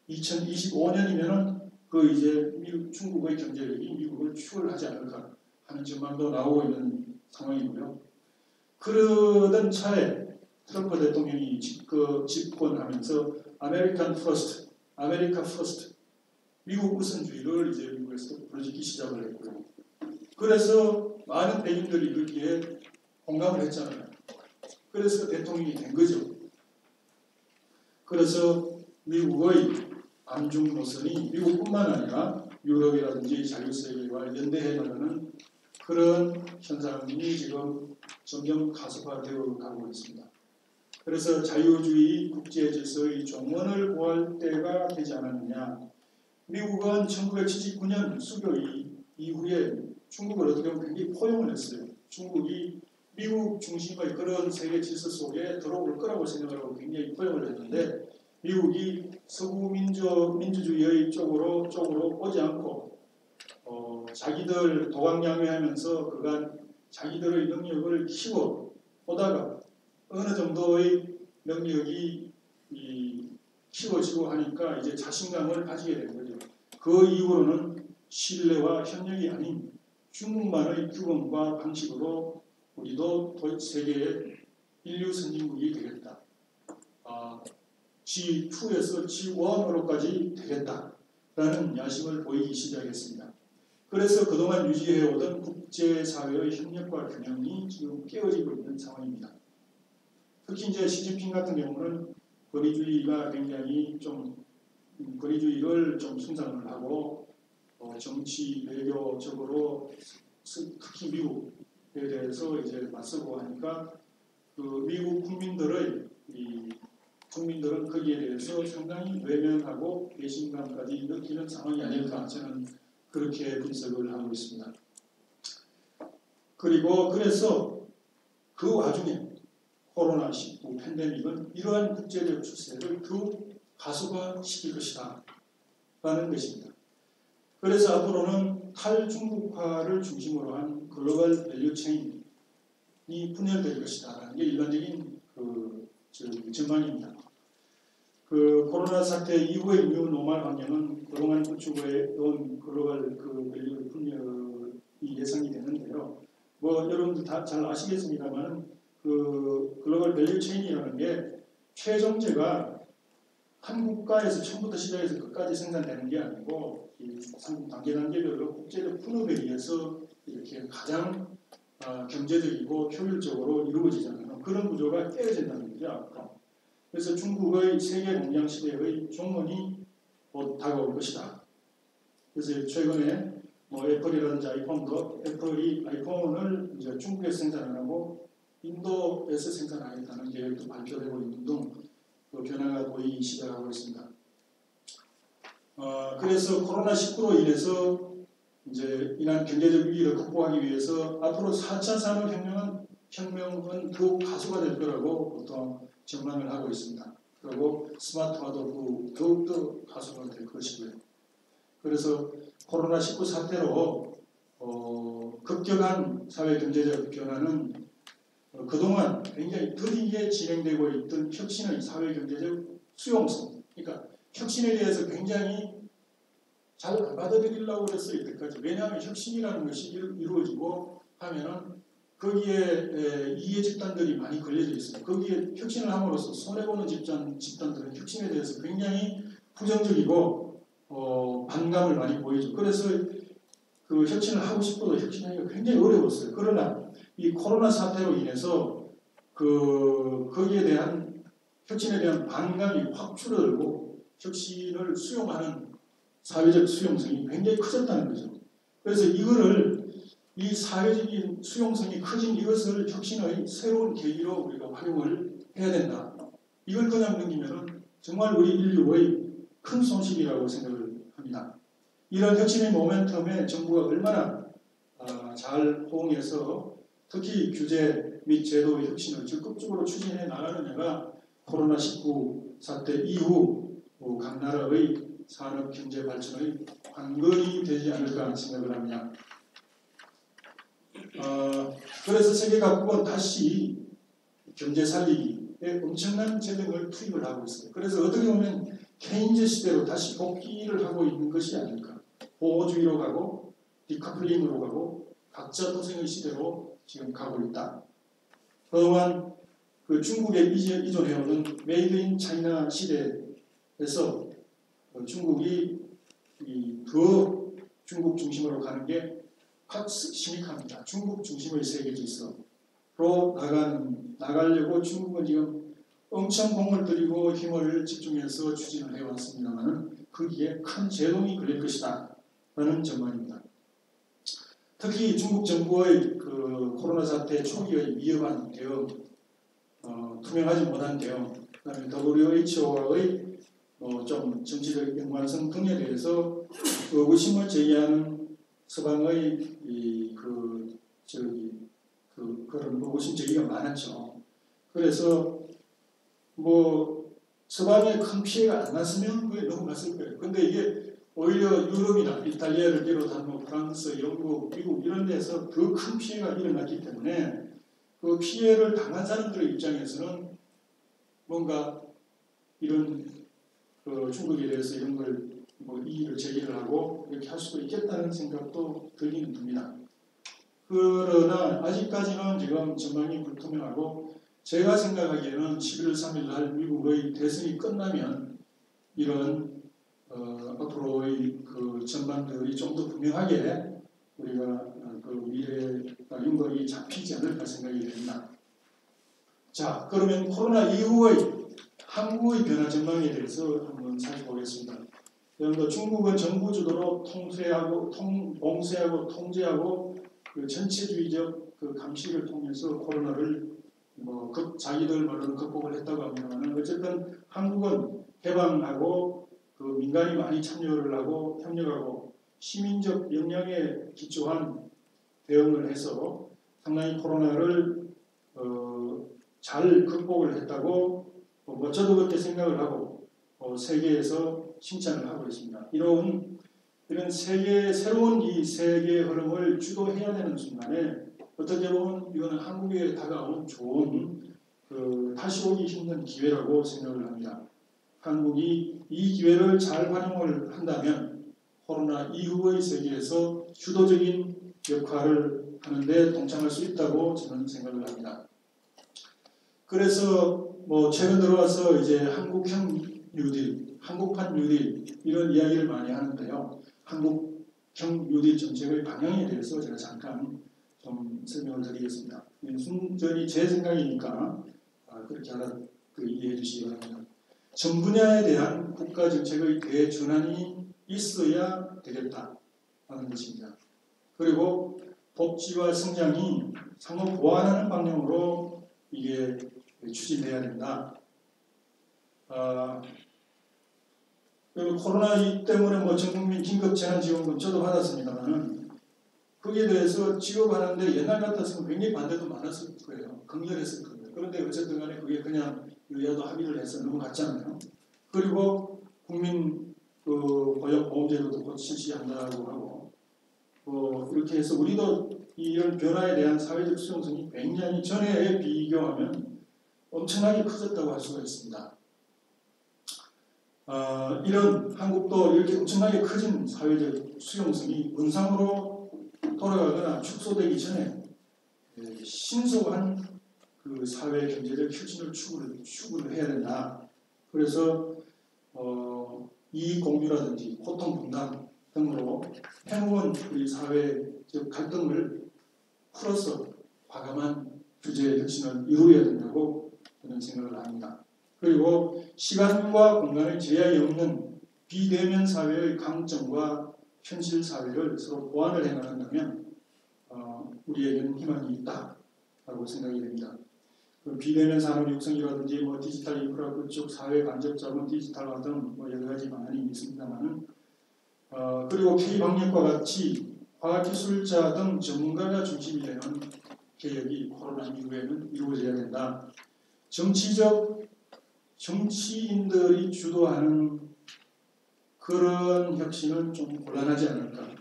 2025년이면은 그 이제 중국의 경제력이 미국을 추월하지 않을까 하는 전망도 나오고 있는 상황이고요. 그러던 차에 트럼프 대통령이 집권하면서 아메리칸 퍼스트, 아메리카 퍼스트, 미국 우선주의를 이제 미국에서 부르짖기 시작을 했고요. 그래서 많은 백인들이 그렇게 공감을 했잖아요. 그래서 대통령이 된 거죠. 그래서 미국의 안중 노선이 미국뿐만 아니라 유럽이라든지 자유세계와 연대해가는 그런 현상이 지금 점점 가속화되어 가고 있습니다. 그래서 자유주의 국제질서의 종언을 구할 때가 되지 않았느냐. 미국은 1979년 수교이 이후에 중국을 어떻게 보면 굉장히 포용을 했어요. 중국이 미국 중심의 그런 세계 질서 속에 들어올 거라고 생각하고 굉장히 포용을 했는데 미국이 서구 민주주의의 쪽으로 오지 않고 자기들 도강양회하면서 그간 자기들의 능력을 키워 오다가 어느 정도의 능력이 키워지고 하니까 이제 자신감을 가지게 된 거죠. 그 이후로는 신뢰와 협력이 아닌 중국만의 규범과 방식으로 우리도 세계의 인류 선진국이 되겠다. G2에서 G1으로까지 되겠다라는 야심을 보이기 시작했습니다. 그래서 그동안 유지해오던 국제사회의 협력과 균형이 지금 깨어지고 있는 상황입니다. 특히 이제 시진핑 같은 경우는 권위주의가 굉장히 권위주의를 좀 숭상을 하고 정치 외교적으로 특히 미국에 대해서 이제 맞서고 하니까 그 미국 국민들은 거기에 대해서 상당히 외면하고 배신감까지 느끼는 상황이 아닐까 저는 그렇게 분석을 하고 있습니다. 그리고 그래서 그 와중에 코로나19 팬데믹은 이러한 국제적 추세를 더 가속화시킬 것이다 라는 것입니다. 그래서 앞으로는 탈중국화를 중심으로 한 글로벌 밸류체인이 분열될 것이다 라는 게 일반적인 전망입니다. 그 코로나 사태 이후의 뉴 노멀 환경은 그동안 구축해 온 글로벌 그 밸류 분열이 예상이 되는데요. 뭐 여러분들 다 잘 아시겠습니다만 그 글로벌 밸류 체인이라는 게 최종재가 한 국가에서 처음부터 시작해서 끝까지 생산되는 게 아니고 이 상품 단계별로 국제적 분업에 의해서 이렇게 가장 경제적이고 효율적으로 이루어지잖아요. 그런 구조가 깨어진다는 거죠. 앞으로. 그래서 중국의 세계 공장 시대의 종언이 곧 다가올 것이다. 그래서 최근에 뭐 애플이라든지 아이폰도 애플이 아이폰을 이제 중국에서 생산 안 하고 인도에서 생산하겠다는 계획도 발표되고 있는 등 그 변화가 보이기 시작하고 있습니다. 그래서 코로나19로 인해서 이제 인한 경제적 위기를 극복하기 위해서 앞으로 4차 산업혁명은 더욱 가속화 될 거라고 보통 전망을 하고 있습니다. 그리고 스마트화도 더욱더 가속화 될 것이고요. 그래서 코로나19 사태로 급격한 사회 경제적 변화는 그동안 굉장히 더디게 진행되고 있던 혁신의 사회 경제적 수용성, 그러니까 혁신에 대해서 굉장히 잘 안 받아들이려고 그랬어요, 이때까지. 왜냐하면 혁신이라는 것이 이루어지고 하면은 거기에 이해 집단들이 많이 걸려져 있어요. 거기에 혁신을 함으로써 손해보는 집단들은 혁신에 대해서 굉장히 부정적이고 반감을 많이 보이죠. 그래서 그 혁신을 하고 싶어도 혁신하기가 굉장히 어려웠어요. 그러나 이 코로나 사태로 인해서 거기에 대한 혁신에 대한 반감이 확 줄어들고 혁신을 수용하는 사회적 수용성이 굉장히 커졌다는 거죠. 그래서 이 사회적인 수용성이 커진 이것을 혁신의 새로운 계기로 우리가 활용을 해야 된다. 이걸 그냥 넘기면은 정말 우리 인류의 큰 손실이라고 생각을 합니다. 이런 혁신의 모멘텀에 정부가 얼마나 잘 호응해서 특히 규제 및 제도의 혁신을 적극적으로 추진해 나가느냐가 코로나19 사태 이후 각 나라의 산업 경제 발전의 관건이 되지 않을까 생각을 합니다. 그래서 세계 각국은 다시 경제 살리기에 엄청난 재능을 투입을 하고 있어요. 그래서 어떻게 보면 케인즈 시대로 다시 복귀를 하고 있는 것이 아닐까. 보호주의로 가고 디커플링으로 가고 각자 도생의 시대로 지금 가고 있다. 그동안 그 중국에 이존해오는 메이드 인 차이나 시대에서 중국이 더 중국 중심으로 가는 게 심각합니다. 중국 중심의 세계 질서로 나가려고 중국은 지금 엄청 공을 들이고 힘을 집중해서 추진을 해왔습니다만 거기에 큰 제동이 걸릴 것이다 라는 전망입니다. 특히 중국 정부의 그 코로나 사태 초기의 위험한 대응, 투명하지 못한 대응, 그다음에 WHO와의 좀 정치적 연관성 등에 대해서 의구심을 제기하는 서방의 그런 의구심 제기가 많았죠. 그래서 서방에 큰 피해가 안 났으면 그게 넘어갔을 거예요. 근데 이게 오히려 유럽이나 이탈리아를 비롯한 프랑스, 영국, 미국 이런 데서 더 큰 피해가 일어났기 때문에 그 피해를 당한 사람들의 입장에서는 뭔가 이런 중국에 대해서 이런 걸 이의를 제기를 하고 이렇게 할 수도 있겠다는 생각도 들기는 듭니다. 그러나 아직까지는 지금 전망이 불투명하고 제가 생각하기에는 11월 3일 날 미국의 대선이 끝나면 이런 앞으로의 그 전망들이 좀 더 분명하게 우리가 그 미래가 윤곽이 잡히지 않을까 생각이 됩니다. 자, 그러면 코로나 이후의 한국의 변화 전망에 대해서 한번 살펴보겠습니다. 여러분들 중국은 정부 주도로 봉쇄하고 통제하고 그 전체주의적 그 감시를 통해서 코로나를 자기들 말로는 극복을 했다고 합니다만 어쨌든 한국은 개방하고 그 민간이 많이 참여를 하고 협력하고 시민적 역량에 기초한 대응을 해서 상당히 코로나를 잘 극복을 했다고 저도 그렇게 생각을 하고 세계에서 칭찬을 하고 있습니다. 이런 새로운 이 세계 흐름을 주도해야 되는 순간에 어떻게 보면 이거는 한국에 다가온 좋은 다시 오기 힘든 기회라고 생각을 합니다. 한국이 이 기회를 잘 활용을 한다면 코로나 이후의 세계에서 주도적인 역할을 하는데 동참할 수 있다고 저는 생각을 합니다. 그래서 최근 들어와서 이제 한국형 뉴딜, 한국판 뉴딜 이런 이야기를 많이 하는데요. 한국형 뉴딜 정책의 방향에 대해서 제가 잠깐 좀 설명을 드리겠습니다. 순전히 제 생각이니까 그렇게 하나 이해해 주시기 바랍니다. 전 분야에 대한 국가 정책의 대전환이 있어야 되겠다 하는 것입니다. 그리고 복지와 성장이 상호 보완하는 방향으로 이게 추진돼야 된다. 그리고 코로나 때문에 전국민 긴급 재난지원금 저도 받았습니다만은 거기에 대해서 지급하는데 옛날 같았으면 굉장히 반대도 많았을 거예요. 강렬했을 거예요. 그런데 어쨌든 간에 그게 그냥 여야도 합의를 해서 넘어갔잖아요. 그리고 국민 보험제도도 곧 실시한다고 하고 이렇게 해서 우리도 이런 변화에 대한 사회적 수용성이 굉장히 전에에 비교하면 엄청나게 커졌다고 할 수가 있습니다. 이런 한국도 이렇게 엄청나게 커진 사회적 수용성이 원상으로 돌아가거나 축소되기 전에 신속한 그 사회 경제적 혁신을 추구를 해야 된다. 그래서 이익 공유라든지 고통 분담 등으로 해묵은 우리 사회적 갈등을 풀어서 과감한 규제 혁신을 이루어야 된다고 저는 생각을 합니다. 그리고 시간과 공간의 제약이 없는 비대면 사회의 강점과 현실 사회를 서로 보완을 해나간다면 우리에게는 희망이 있다라고 생각이 됩니다. 비대면 산업 육성이라든지 디지털 인프라 그쪽 사회 간접 자본 디지털화 등 여러 가지 방안이 있습니다만은 그리고 K방역과 같이 과학기술자 등 전문가가 중심이 되는 개혁이 코로나 이후에는 이루어져야 된다. 정치인들이 주도하는 그런 혁신은 좀 곤란하지 않을까.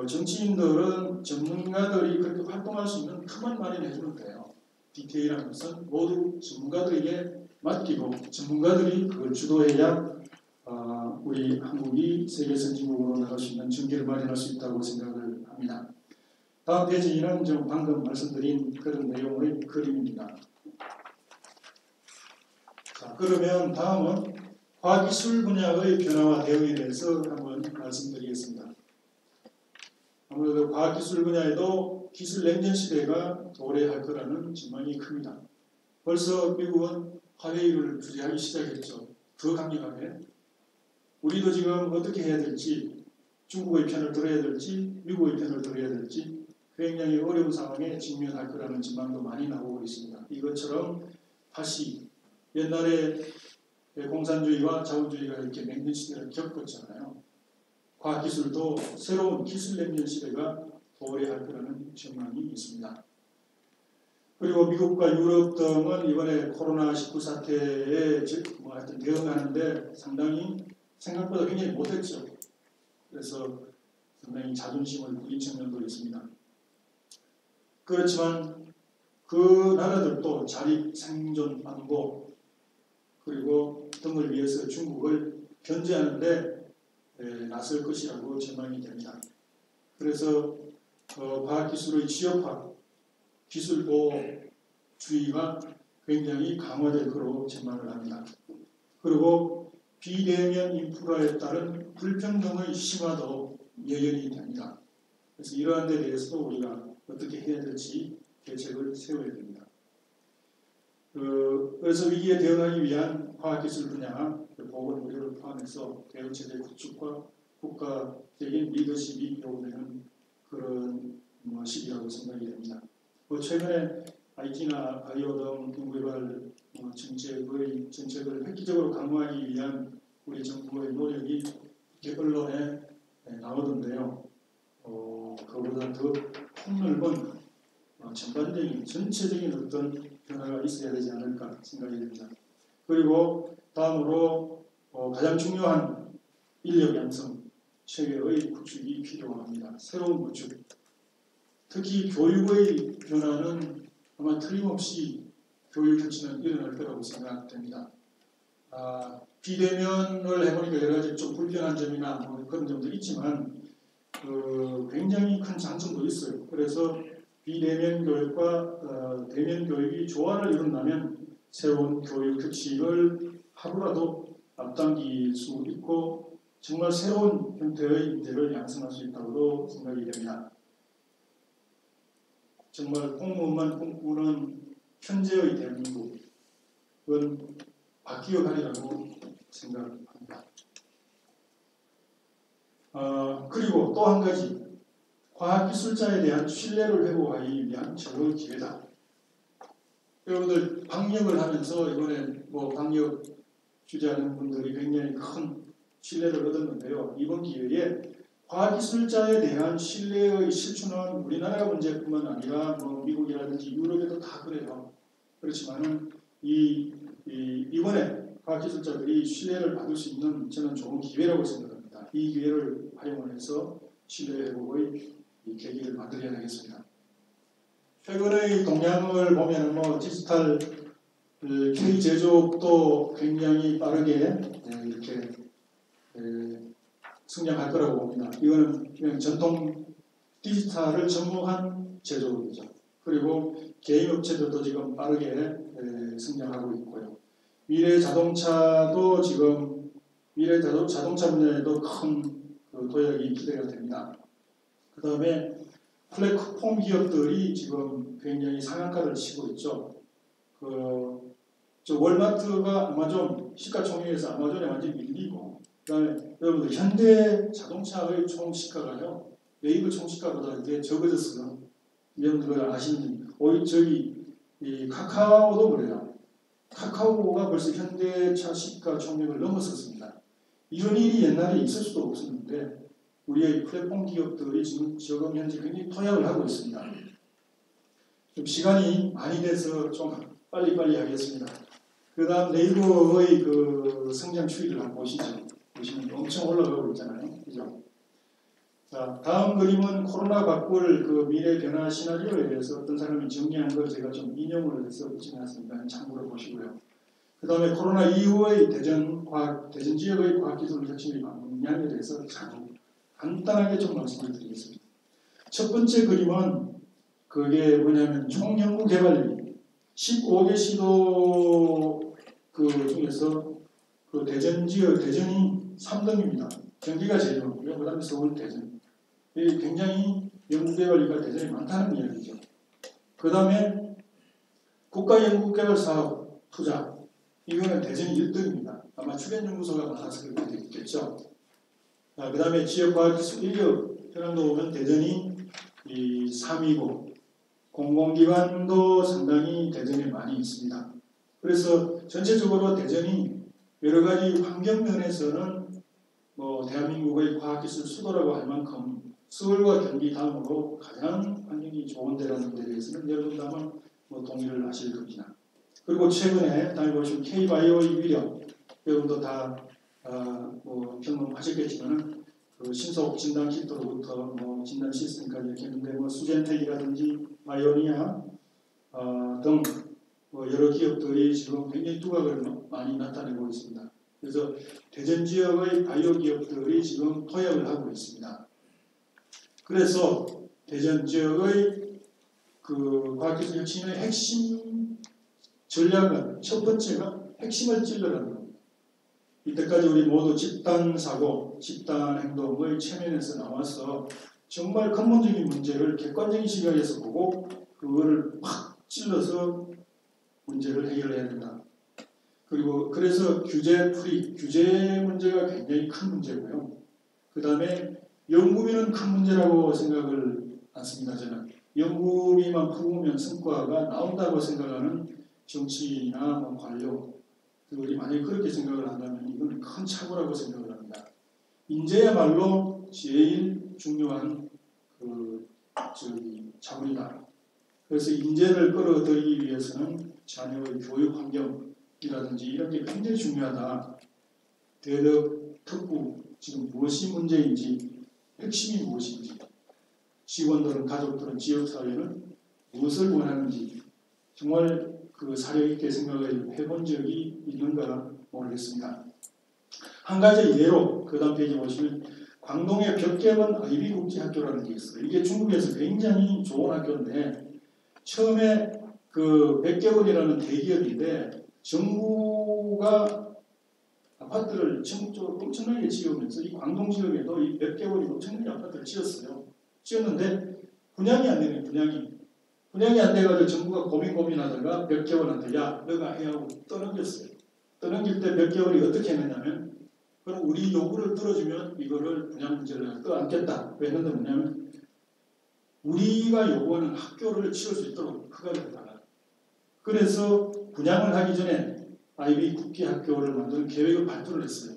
정치인들은 전문가들이 그렇게 활동할 수 있는 틈만 마련해주면 돼요. 디테일한 것은 모두 전문가들에게 맡기고 전문가들이 그걸 주도해야 우리 한국이 세계 선진국으로 나갈 수 있는 전개를 마련할 수 있다고 생각을 합니다. 다음 페이지는 좀 방금 말씀드린 그런 내용의 그림입니다. 자, 그러면 다음은 과기술 분야의 변화와 대응에 대해서 한번 말씀드리겠습니다. 아무래도 과학기술 분야에도 기술 냉전 시대가 도래할 거라는 전망이 큽니다. 벌써 미국은 화웨이를 규제하기 시작했죠. 더 강력하게. 우리도 지금 어떻게 해야 될지, 중국의 편을 들어야 될지, 미국의 편을 들어야 될지 굉장히 어려운 상황에 직면할 거라는 전망도 많이 나오고 있습니다. 이것처럼 다시 옛날에 공산주의와 자본주의가 이렇게 냉전 시대를 겪었잖아요. 과학기술도 새로운 기술 냉전 시대가 도래할 거라는 전망이 있습니다. 그리고 미국과 유럽 등은 이번에 코로나19 사태에 하여튼 대응하는데 상당히 생각보다 굉장히 못했죠. 그래서 상당히 자존심을 부린 측면도 있습니다. 그렇지만 그 나라들도 자립, 생존, 안보 그리고 등을 위해서 중국을 견제하는데 나설 것이라고 전망이 됩니다. 그래서 과학기술의 지역화, 기술보호주의가 굉장히 강화될 것으로 전망을 합니다. 그리고 비대면 인프라에 따른 불평등의 심화도 예견이 됩니다. 그래서 이러한 데 대해서도 우리가 어떻게 해야 될지 대책을 세워야 됩니다. 그래서 위기에 대응하기 위한 과학기술 분야, 보건 의료를 포함해서 대응체제 구축과 국가적인 리더십이 요구되는 그런 시기라고 생각이 됩니다. 최근에 IT나 바이오 등 연구개발 정책을 획기적으로 강화하기 위한 우리 정부의 노력이 언론에 나오던데요. 그보다 더 폭넓은 전반적인 전체적인 어떤 변화가 있어야 되지 않을까 생각이 됩니다. 그리고 다음으로 가장 중요한 인력 양성 체계의 구축이 필요합니다. 새로운 구축. 특히 교육의 변화는 아마 틀림없이 교육 혁신은 일어날 거라고 생각됩니다. 비대면을 해보니까 여러 가지 좀 불편한 점이나 뭐 그런 점도 있지만 굉장히 큰 장점도 있어요. 그래서 비대면 교육과 대면 교육이 조화를 이룬다면 새로운 교육 규칙을 하루라도 앞당길 수 있고 정말 새로운 형태의 인재를 양성할 수 있다고 생각이 됩니다. 정말 공무원만 꿈꾸는 현재의 대한민국은 바뀌어 가리라고 생각합니다. 그리고 또 한 가지, 과학기술자에 대한 신뢰를 회복하기 위한 절호의 기회다. 여러분들 방역을 하면서 이번에 방역 주재하는 분들이 굉장히 큰 신뢰를 얻었는데요. 이번 기회에 과학기술자에 대한 신뢰의 실추는 우리나라가 문제뿐만 아니라 미국이라든지 유럽에도 다 그래요. 그렇지만은 이번에 과학기술자들이 신뢰를 받을 수 있는 저는 좋은 기회라고 생각합니다. 이 기회를 활용을 해서 신뢰 회복의 계기를 만들어야 되겠습니다. 최근의 동향을 보면 디지털 K 제조업도 굉장히 빠르게 이렇게 성장할 거라고 봅니다. 이거는 그냥 전통 디지털을 접목한 제조업이죠. 그리고 개인 업체들도 지금 빠르게 성장하고 있고요. 미래 자동차도 지금 미래 자동차 분야에도 큰 도약이 기대가 됩니다. 그 다음에 플랫폼 기업들이 지금 굉장히 상한가를 치고 있죠. 월마트가 아마존 시가총액에서 아마존에 완전히 밀리고, 그다음에 여러분들 현대 자동차의 총 시가가요 네이버 총 시가보다 이게 적어졌어요. 여러분들 아시는 이 카카오도 그래요. 카카오가 벌써 현대차 시가 총액을 넘어섰습니다. 이런 일이 옛날에 있을 수도 없었는데 우리의 플랫폼 기업들이 지금 현재 굉장히 토약을 하고 있습니다. 좀 시간이 많이 돼서 좀 빨리빨리 하겠습니다. 그 다음 네이버의 성장 추이를 한번 보시죠. 보시면 엄청 올라가고 있잖아요. 그죠? 자, 다음 그림은 코로나 바꿀 미래 변화 시나리오에 대해서 어떤 사람이 정리한 걸 제가 좀 인용을 해서 붙여놨습니다. 참고로 보시고요. 그 다음에 코로나 이후의 대전 지역의 과학기술 혁신의 방향에 대해서 간단하게 좀 말씀을 드리겠습니다. 첫 번째 그림은 그게 뭐냐면 총연구개발비 15개 시도 중에서 대전 지역, 대전이 3등입니다. 경기가 제일 많고요. 그 다음에 서울, 대전. 이 굉장히 연구개발비가 대전이 많다는 이야기죠. 그 다음에 국가연구개발사업 투자. 이거는 대전이 1등입니다. 아마 출연연구소가 많아서 그렇게 되겠죠. 그 다음에 지역과학기술 인력 현황도 보면 대전이 3위고 공공기관도 상당히 대전에 많이 있습니다. 그래서 전체적으로 대전이 여러 가지 환경 면에서는 대한민국의 과학기술 수도라고 할 만큼 서울과 경기 다음으로 가장 환경이 좋은 데라는 데 대해서는 여러분도 아마 동의를 하실 겁니다. 그리고 최근에 다음에 보시면 K-바이오의 위력 여러분도 다 경험하셨겠지만은 신속 진단 키트로부터 진단 시스템까지 이렇게 했는데 수젠텍이라든지 바이오니아 등 여러 기업들이 지금 굉장히 두각을 많이 나타내고 있습니다. 그래서 대전 지역의 바이오 기업들이 지금 토약을 하고 있습니다. 그래서 대전 지역의 과학기술 혁신의 핵심 전략은 첫 번째가 핵심을 찔러라는 겁니다. 이때까지 우리 모두 집단사고, 집단행동의 체면에서 나와서 정말 근본적인 문제를 객관적인 시각에서 보고 그거를 팍 찔러서 문제를 해결해야 된다. 그리고 그래서 규제 문제가 굉장히 큰 문제고요. 그 다음에 연구비는 큰 문제라고 생각을 않습니다. 저는 연구비만 품으면 성과가 나온다고 생각하는 정치인이나 관료들이 만약에 그렇게 생각을 한다면 이건 큰 착오라고 생각을 합니다. 인재야말로 제일 중요한 자원이다. 그래서 인재를 끌어들이기 위해서는 자녀의 교육 환경이라든지 이런 게 굉장히 중요하다. 대덕, 특구, 지금 무엇이 문제인지, 핵심이 무엇인지, 직원들은, 가족들은, 지역사회는 무엇을 원하는지 정말 사려 있게 생각을 해본 적이 있는가 모르겠습니다. 한 가지 예로 그 다음 페이지 보시면 광동의 벽계원 아이비 국제학교라는 게 있어요. 이게 중국에서 굉장히 좋은 학교인데 처음에 그 백개원이라는 대기업인데 정부가 아파트를 전국적으로 엄청나게 지으면서 이 광동 지역에도 이 백개원이 엄청나게 아파트를 지었어요. 지었는데 분양이 안 되네. 분양이 안 돼가지고 정부가 고민하다가 백개원한테 야 너가 해야 하고 떠넘겼어요. 떠넘길 때 백개원이 어떻게 했느냐면 그럼 우리 요구를 들어주면 이거를 분양 문제를 떠안겠다. 왜 했는데 뭐냐면 우리가 요구하는 학교를 지을 수 있도록 허가를 달라. 그래서 분양을 하기 전에 아이비 국제 학교를 만드는 계획을 발표를 했어요.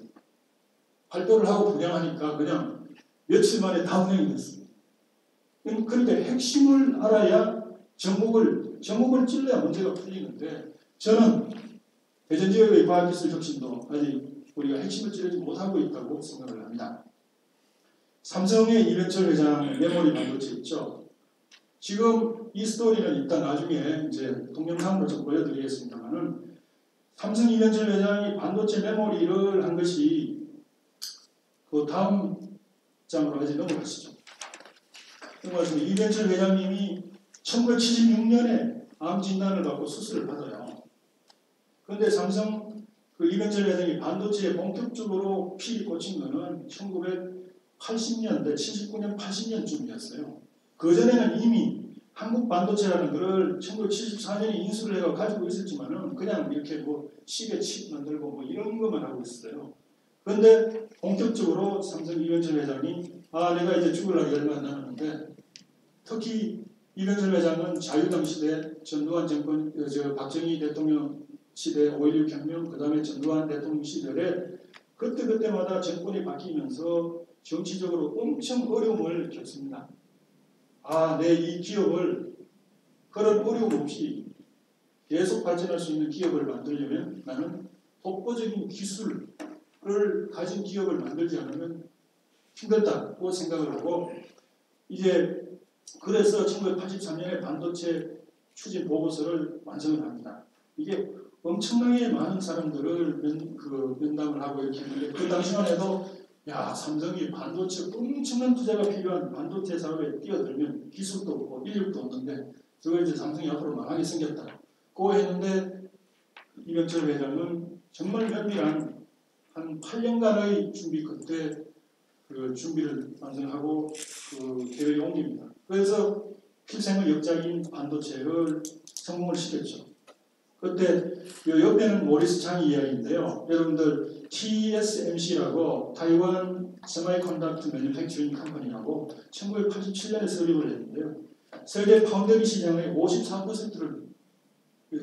발표를 하고 분양하니까 그냥 며칠 만에 다 운영이 됐어요. 그러니까 핵심을 알아야 정목을 찔러야 문제가 풀리는데 저는 대전 지역의 과학기술 혁신도 아직 우리가 핵심을 찌르지 못하고 있다고 생각을 합니다. 삼성의 이병철 회장 메모리 반도체 있죠. 지금 이 스토리는 일단 나중에 이제 동영상으로 좀 보여드리겠습니다만은 삼성 이병철 회장이 반도체 메모리를 한 것이 그 다음 장으로 아직 넘어가시죠. 넘어가서 이병철 회장님이 1976년에 암 진단을 받고 수술을 받아요. 그런데 삼성 그 이병철 회장이 반도체에 본격적으로 피를 꽂힌 거는 1980년대, 79년, 80년쯤이었어요. 그 전에는 이미 한국 반도체라는 것을 1974년에 인수를 해가 가지고 있었지만은 그냥 이렇게 뭐 시계 칩 만들고 뭐 이런 것만 하고 있었어요. 그런데 본격적으로 삼성 이병철 회장이 내가 이제 죽으려고 얼마 안 남았는데 특히 이병철 회장은 자유당 시대 전두환 정권, 박정희 대통령 시대 5.16 혁명, 그 다음에 전두환 대통령 시절에 그때마다 정권이 바뀌면서 정치적으로 엄청 어려움을 겪습니다. 내 이 기업을 그런 어려움 없이 계속 발전할 수 있는 기업을 만들려면 나는 독보적인 기술을 가진 기업을 만들지 않으면 힘들다고 생각을 하고 이제 그래서 1983년에 반도체 추진 보고서를 완성을 합니다. 이게 엄청나게 많은 사람들을 면담을 하고 이렇게 했는데 그 당시만 해도 삼성이 반도체 엄청난 투자가 필요한 반도체 사업에 뛰어들면 기술도 없고 인력도 없는데 저걸 이제 삼성이 앞으로 망하게 생겼다. 그거 했는데 이병철 회장은 정말 면밀한 한 8년간의 준비 끝에 그 준비를 완성하고 그 계획에 옮깁니다. 그래서 필생의 역작인 반도체를 성공을 시켰죠. 그때 요 옆에는 모리스 창이 이야기인데요. 여러분들 TSMC라고 타이완 세마이컨덕터 매니팩처링 컴퍼니라고 1987년에 설립을 했는데요. 세계 파운드리 시장의 54%를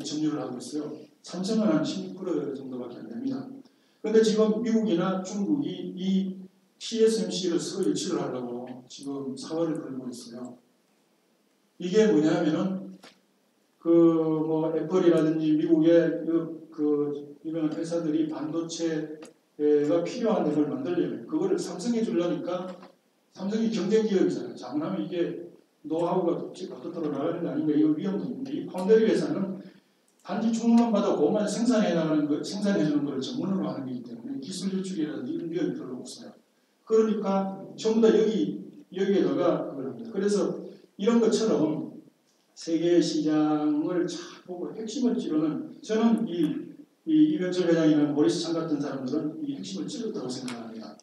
점유를 하고 있어요. 삼성은 한 16% 정도밖에 안 됩니다. 그런데 지금 미국이나 중국이 이 TSMC를 서로 유치를 하려고 지금 사활을 걸고 있어요. 이게 뭐냐면은 뭐 애플이라든지 미국의 그 유명한 회사들이 반도체가 필요한 걸 만들려면 그거를 삼성에 주려니까 삼성이 경쟁 기업이잖아요. 잘못하면 이게 노하우가 어떻게 나가는 거 아닌가 이거 위험도 있는데 이 파운드리 회사는 단지 주문만 받아 그것만 생산해 주는 걸 전문으로 하는 거기 때문에 기술 유출이라든지 이런 위험이 별로 없어요. 그러니까 전부 다 여기에다가 그걸 합니다. 그래서 이런 것처럼 세계 시장을 잘 보고 핵심을 찌르는 저는 이병철 회장이나 모리스 창 같은 사람들은 이 핵심을 찌르었다고 생각합니다.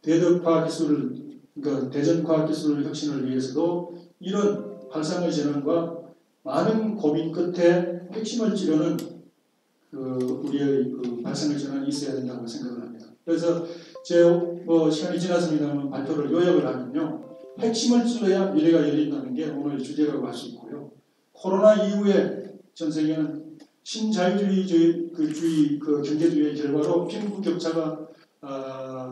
그러니까 대전 과학기술 혁신을 위해서도 이런 발상의 전환과 많은 고민 끝에 핵심을 찌르는 우리의 발상의 전환이 있어야 된다고 생각을 합니다. 그래서 시간이 지났습니다만 발표를 요약을 하면요. 핵심을 찔러야 미래가 열린다는 게 오늘 주제라고 할 수 있고요. 코로나 이후에 전 세계는 신자유주의 경제주의의 결과로 빈부 격차가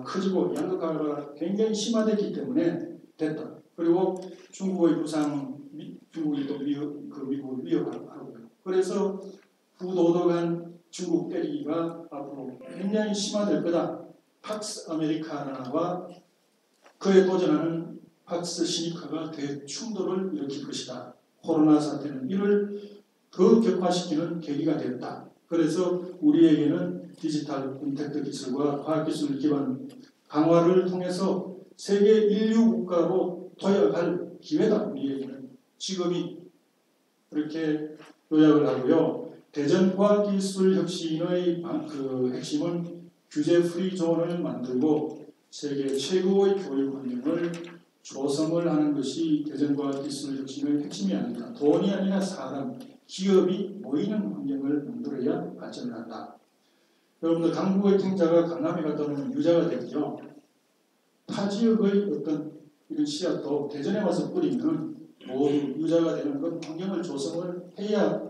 커지고 양극화가 굉장히 심화됐기 때문에 됐다. 그리고 중국의 부상, 중국이 또 미국을 위협하고요. 그래서 부도덕한 중국 때리기가 앞으로 굉장히 심화될 거다. 팍스 아메리카나와 그에 도전하는 팍스 시니카가 대충돌을 일으킬 것이다. 코로나 사태는 이를 더 격화시키는 계기가 되었다. 그래서 우리에게는 디지털 인텍트 기술과 과학기술 기반 강화를 통해서 세계 인류 국가로 도약할 기회다. 우리에게는 지금이 그렇게 요약을 하고요. 대전과학기술혁신의 핵심은 규제 프리 존을 만들고 세계 최고의 교육 환경을 조성을 하는 것이 대전과학기술혁신의 핵심이 아닙니다. 돈이 아니라 사람, 기업이 모이는 환경을 만들어야 발전을 한다. 여러분들 강북의 탱자가 강남에 갔다 오면 유자가 되죠. 타 지역의 어떤 이런 씨앗도 대전에 와서 뿌리면 모두 유자가 되는 건 환경을 조성을 해야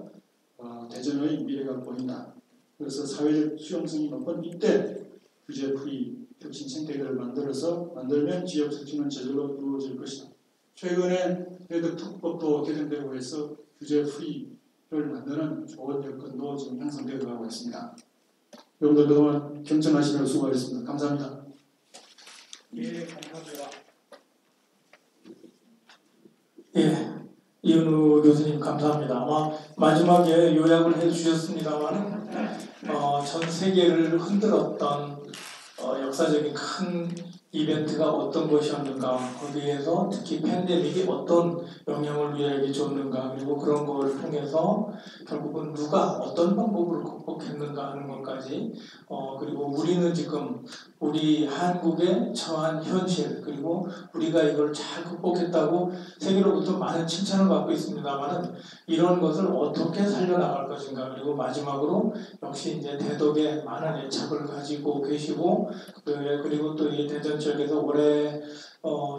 대전의 미래가 보인다. 그래서 사회적 수용성이 높은 이때 규제 프리 혁신 생태계를 만들면 지역 혁신은 저절로 이루어질 것이다. 최근에 그래도 특법도 개정되고 해서 규제 프리를 만드는 좋은 여건도 지금 형성되어 가고 있습니다. 여러분들 그동안 경청하시느라 수고하셨습니다. 감사합니다. 예, 감사합니다. 예, 이은우 교수님 감사합니다. 아마 마지막에 요약을 해주셨습니다만 전 세계를 흔들었던 역사적인 큰 이벤트가 어떤 것이었는가, 거기에서 특히 팬데믹이 어떤 영향을 우리에게 줬는가, 그리고 그런 걸 통해서 결국은 누가 어떤 방법으로 극복했는가 하는 것까지, 그리고 우리는 지금 우리 한국에 처한 현실, 그리고 우리가 이걸 잘 극복했다고 세계로부터 많은 칭찬을 받고 있습니다만은 이런 것을 어떻게 살려나갈 것인가, 그리고 마지막으로 역시 이제 대덕에 많은 애착을 가지고 계시고, 그리고 또 이 대전 지역에서 오래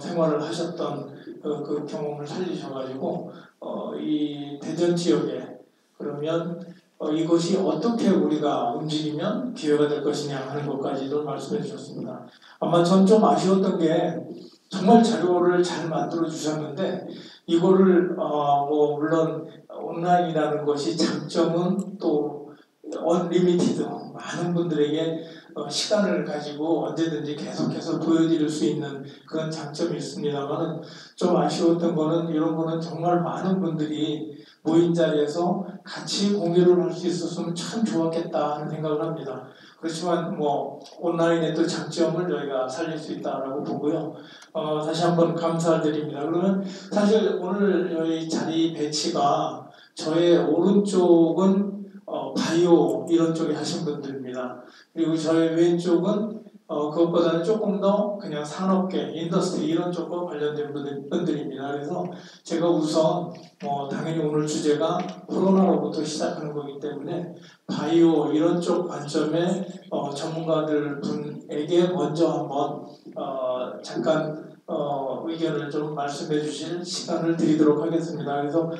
생활을 하셨던 그 경험을 살리셔가지고 이 대전 지역에 그러면 이것이 어떻게 우리가 움직이면 기회가 될 것이냐 하는 것까지도 말씀해 주셨습니다. 아마 전 좀 아쉬웠던 게 정말 자료를 잘 만들어 주셨는데 이거를 물론 온라인이라는 것이 장점은 또 언리미티드 많은 분들에게 시간을 가지고 언제든지 계속해서 보여드릴 수 있는 그런 장점이 있습니다만 좀 아쉬웠던 거는 이런 거는 정말 많은 분들이 모인 자리에서 같이 공유를 할 수 있었으면 참 좋았겠다 하는 생각을 합니다. 그렇지만 온라인의 또 장점을 저희가 살릴 수 있다라고 보고요. 다시 한번 감사드립니다. 그러면 사실 오늘 여기 자리 배치가 저의 오른쪽은 바이오 이런 쪽에 하신 분들입니다. 그리고 저의 왼쪽은 그것보다는 조금 더 그냥 산업계, 인더스트리 이런 쪽과 관련된 분들입니다. 그래서 제가 우선 당연히 오늘 주제가 코로나로부터 시작하는 거기 때문에 바이오 이런 쪽 관점의 전문가들 분에게 먼저 한번 잠깐 의견을 좀 말씀해 주실 시간을 드리도록 하겠습니다. 그래서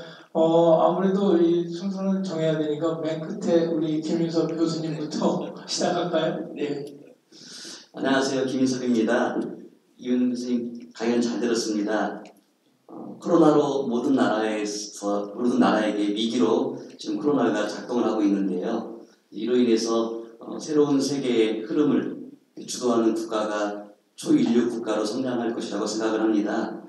아무래도 이 순서는 정해야 되니까 맨 끝에 우리 김인석 교수님부터 시작할까요? 네. 안녕하세요. 김인석입니다. 이은 교수님 강연 잘 들었습니다. 코로나로 모든 나라에게 위기로 지금 코로나가 작동을 하고 있는데요. 이로 인해서 새로운 세계의 흐름을 주도하는 국가가 초인류 국가로 성장할 것이라고 생각을 합니다.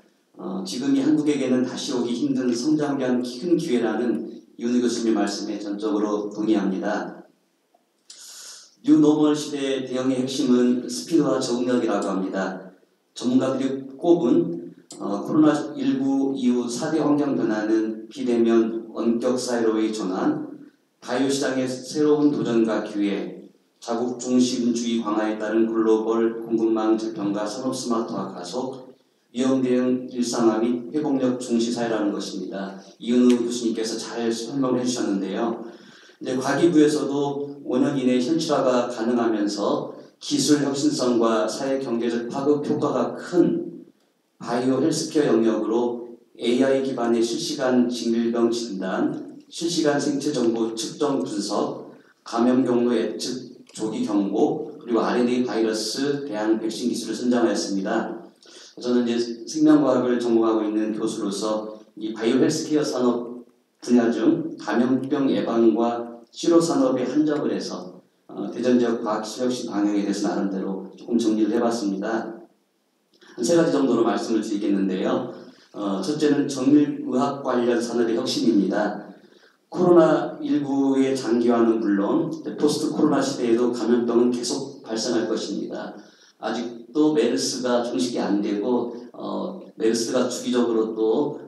지금이 한국에게는 다시 오기 힘든 성장을 위한 큰 기회라는 이은우 교수님 말씀에 전적으로 동의합니다. 뉴노멀 시대의 대응의 핵심은 스피드와 적응력이라고 합니다. 전문가들이 꼽은 코로나19 이후 4대 환경 변화는 비대면 원격 사회로의 전환, 바이오 시장의 새로운 도전과 기회, 자국 중심주의 강화에 따른 글로벌 공급망 재편과 산업 스마트화 가속, 위험 대응 일상화 및 회복력 중시 사회라는 것입니다. 이은우 교수님께서 잘 설명을 해주셨는데요. 이제 과기부에서도 5년 이내 현실화가 가능하면서 기술 혁신성과 사회 경제적 파급 효과가 큰 바이오 헬스케어 영역으로 AI 기반의 실시간 질병 진단, 실시간 생체 정보 측정 분석, 감염 경로 예측 조기 경고, 그리고 RNA 바이러스 대항 백신 기술을 선정하였습니다. 저는 이제 생명과학을 전공하고 있는 교수로서 이 바이오 헬스케어 산업 분야 중 감염병 예방과 치료 산업에 한정을 해서 대전 지역 과학기술혁신 방향에 대해서 나름대로 조금 정리를 해봤습니다. 한 3가지 정도로 말씀을 드리겠는데요. 첫째는 정밀의학 관련 산업의 혁신입니다. 코로나19의 장기화는 물론 포스트 코로나 시대에도 감염병은 계속 발생할 것입니다. 아직도 메르스가 종식이 안 되고 메르스가 주기적으로 또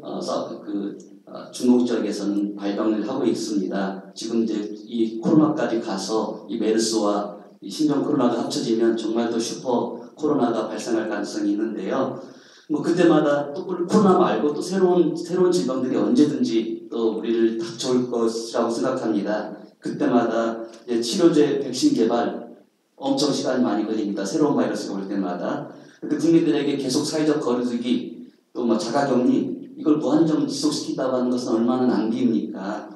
중국 지역에서는 발병을 하고 있습니다. 지금 이제 이 코로나까지 가서 이 메르스와 이 신종 코로나가 합쳐지면 정말 더 슈퍼 코로나가 발생할 가능성이 있는데요. 뭐 그때마다 또 코로나 말고 또 새로운 질병들이 언제든지 또 우리를 닥쳐올 것이라고 생각합니다. 그때마다 이제 치료제, 백신 개발 엄청 시간이 많이 걸립니다. 새로운 바이러스가 올 때마다. 근데 국민들에게 계속 사회적 거리두기 또 뭐 자가격리 이걸 무한정 지속시킨다고 하는 것은 얼마나 낭비입니까?